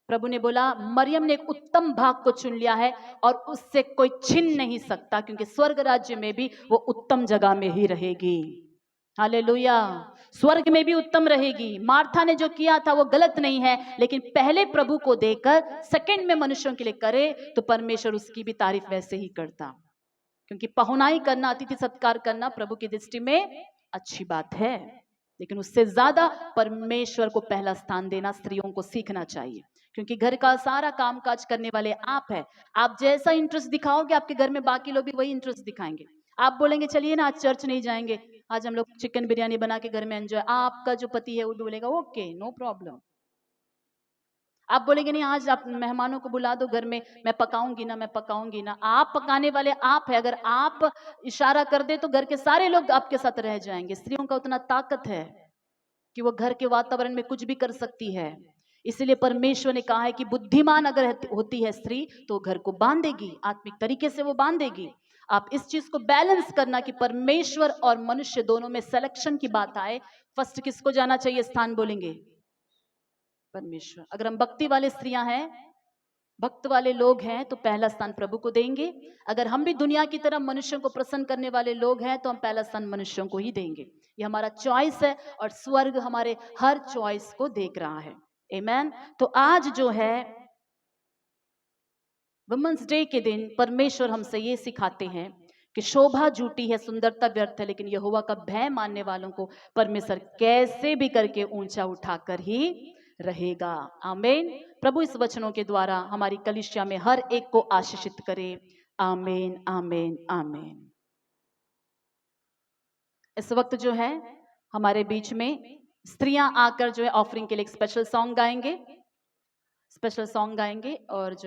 Speaker 1: प्रभु ने बोला मरियम ने एक उत्तम भाग को चुन लिया है और उससे कोई छीन नहीं सकता, क्योंकि स्वर्ग राज्य में भी वो उत्तम जगह में ही रहेगी। हालेलुया। स्वर्ग में भी उत्तम रहेगी। मार्था ने जो किया था वो गलत नहीं है, लेकिन पहले प्रभु को देकर सेकंड में मनुष्यों के लिए करे तो परमेश्वर उसकी भी तारीफ वैसे ही करता, क्योंकि पहुनाई करना, अतिथि सत्कार करना प्रभु की दृष्टि में अच्छी बात है, लेकिन उससे ज्यादा परमेश्वर को पहला स्थान देना स्त्रियों को सीखना चाहिए, क्योंकि घर का सारा कामकाज करने वाले आप है। आप जैसा इंटरेस्ट दिखाओगे आपके घर में बाकी लोग भी वही इंटरेस्ट दिखाएंगे। आप बोलेंगे चलिए ना आज चर्च नहीं जाएंगे, आज हम लोग चिकन बिरयानी बना के घर में एंजॉय, आपका जो पति है वो भी बोलेगा ओके नो प्रॉब्लम। आप बोलेंगे नहीं आज आप मेहमानों को बुला दो घर में, मैं पकाऊंगी ना, मैं पकाऊंगी ना, आप पकाने वाले आप है। अगर आप इशारा कर दे तो घर के सारे लोग आपके साथ रह जाएंगे। स्त्रियों का उतना ताकत है कि वो घर के वातावरण में कुछ भी कर सकती है। इसलिए परमेश्वर ने कहा है कि बुद्धिमान अगर होती है स्त्री तो घर को बांधेगी, आत्मिक तरीके से वो बांधेगी। आप इस चीज को बैलेंस करना कि परमेश्वर और मनुष्य दोनों में सिलेक्शन की बात आए, फर्स्ट किसको जाना चाहिए स्थान? बोलेंगे परमेश्वर। अगर हम भक्ति वाले स्त्रियां हैं, भक्त वाले लोग हैं तो पहला स्थान प्रभु को देंगे। अगर हम भी दुनिया की तरह मनुष्यों को प्रसन्न करने वाले लोग हैं तो हम पहला स्थान मनुष्यों को ही देंगे। ये हमारा चॉइस है और स्वर्ग हमारे हर चॉइस को देख रहा है। आमेन। तो आज जो है वुमेन्स डे के दिन परमेश्वर हमसे ये सिखाते हैं कि शोभा झूठी है, सुंदरता व्यर्थ है, लेकिन यहोवा का भय मानने वालों को परमेश्वर कैसे भी करके ऊंचा उठाकर ही रहेगा। आमीन। प्रभु इस वचनों के द्वारा हमारी कलीसिया में हर एक को आशीषित करे। आमीन आमीन आमीन। इस वक्त जो है हमारे बीच में स्त्रियां आकर जो है ऑफरिंग के लिए एक स्पेशल सॉन्ग गाएंगे और जो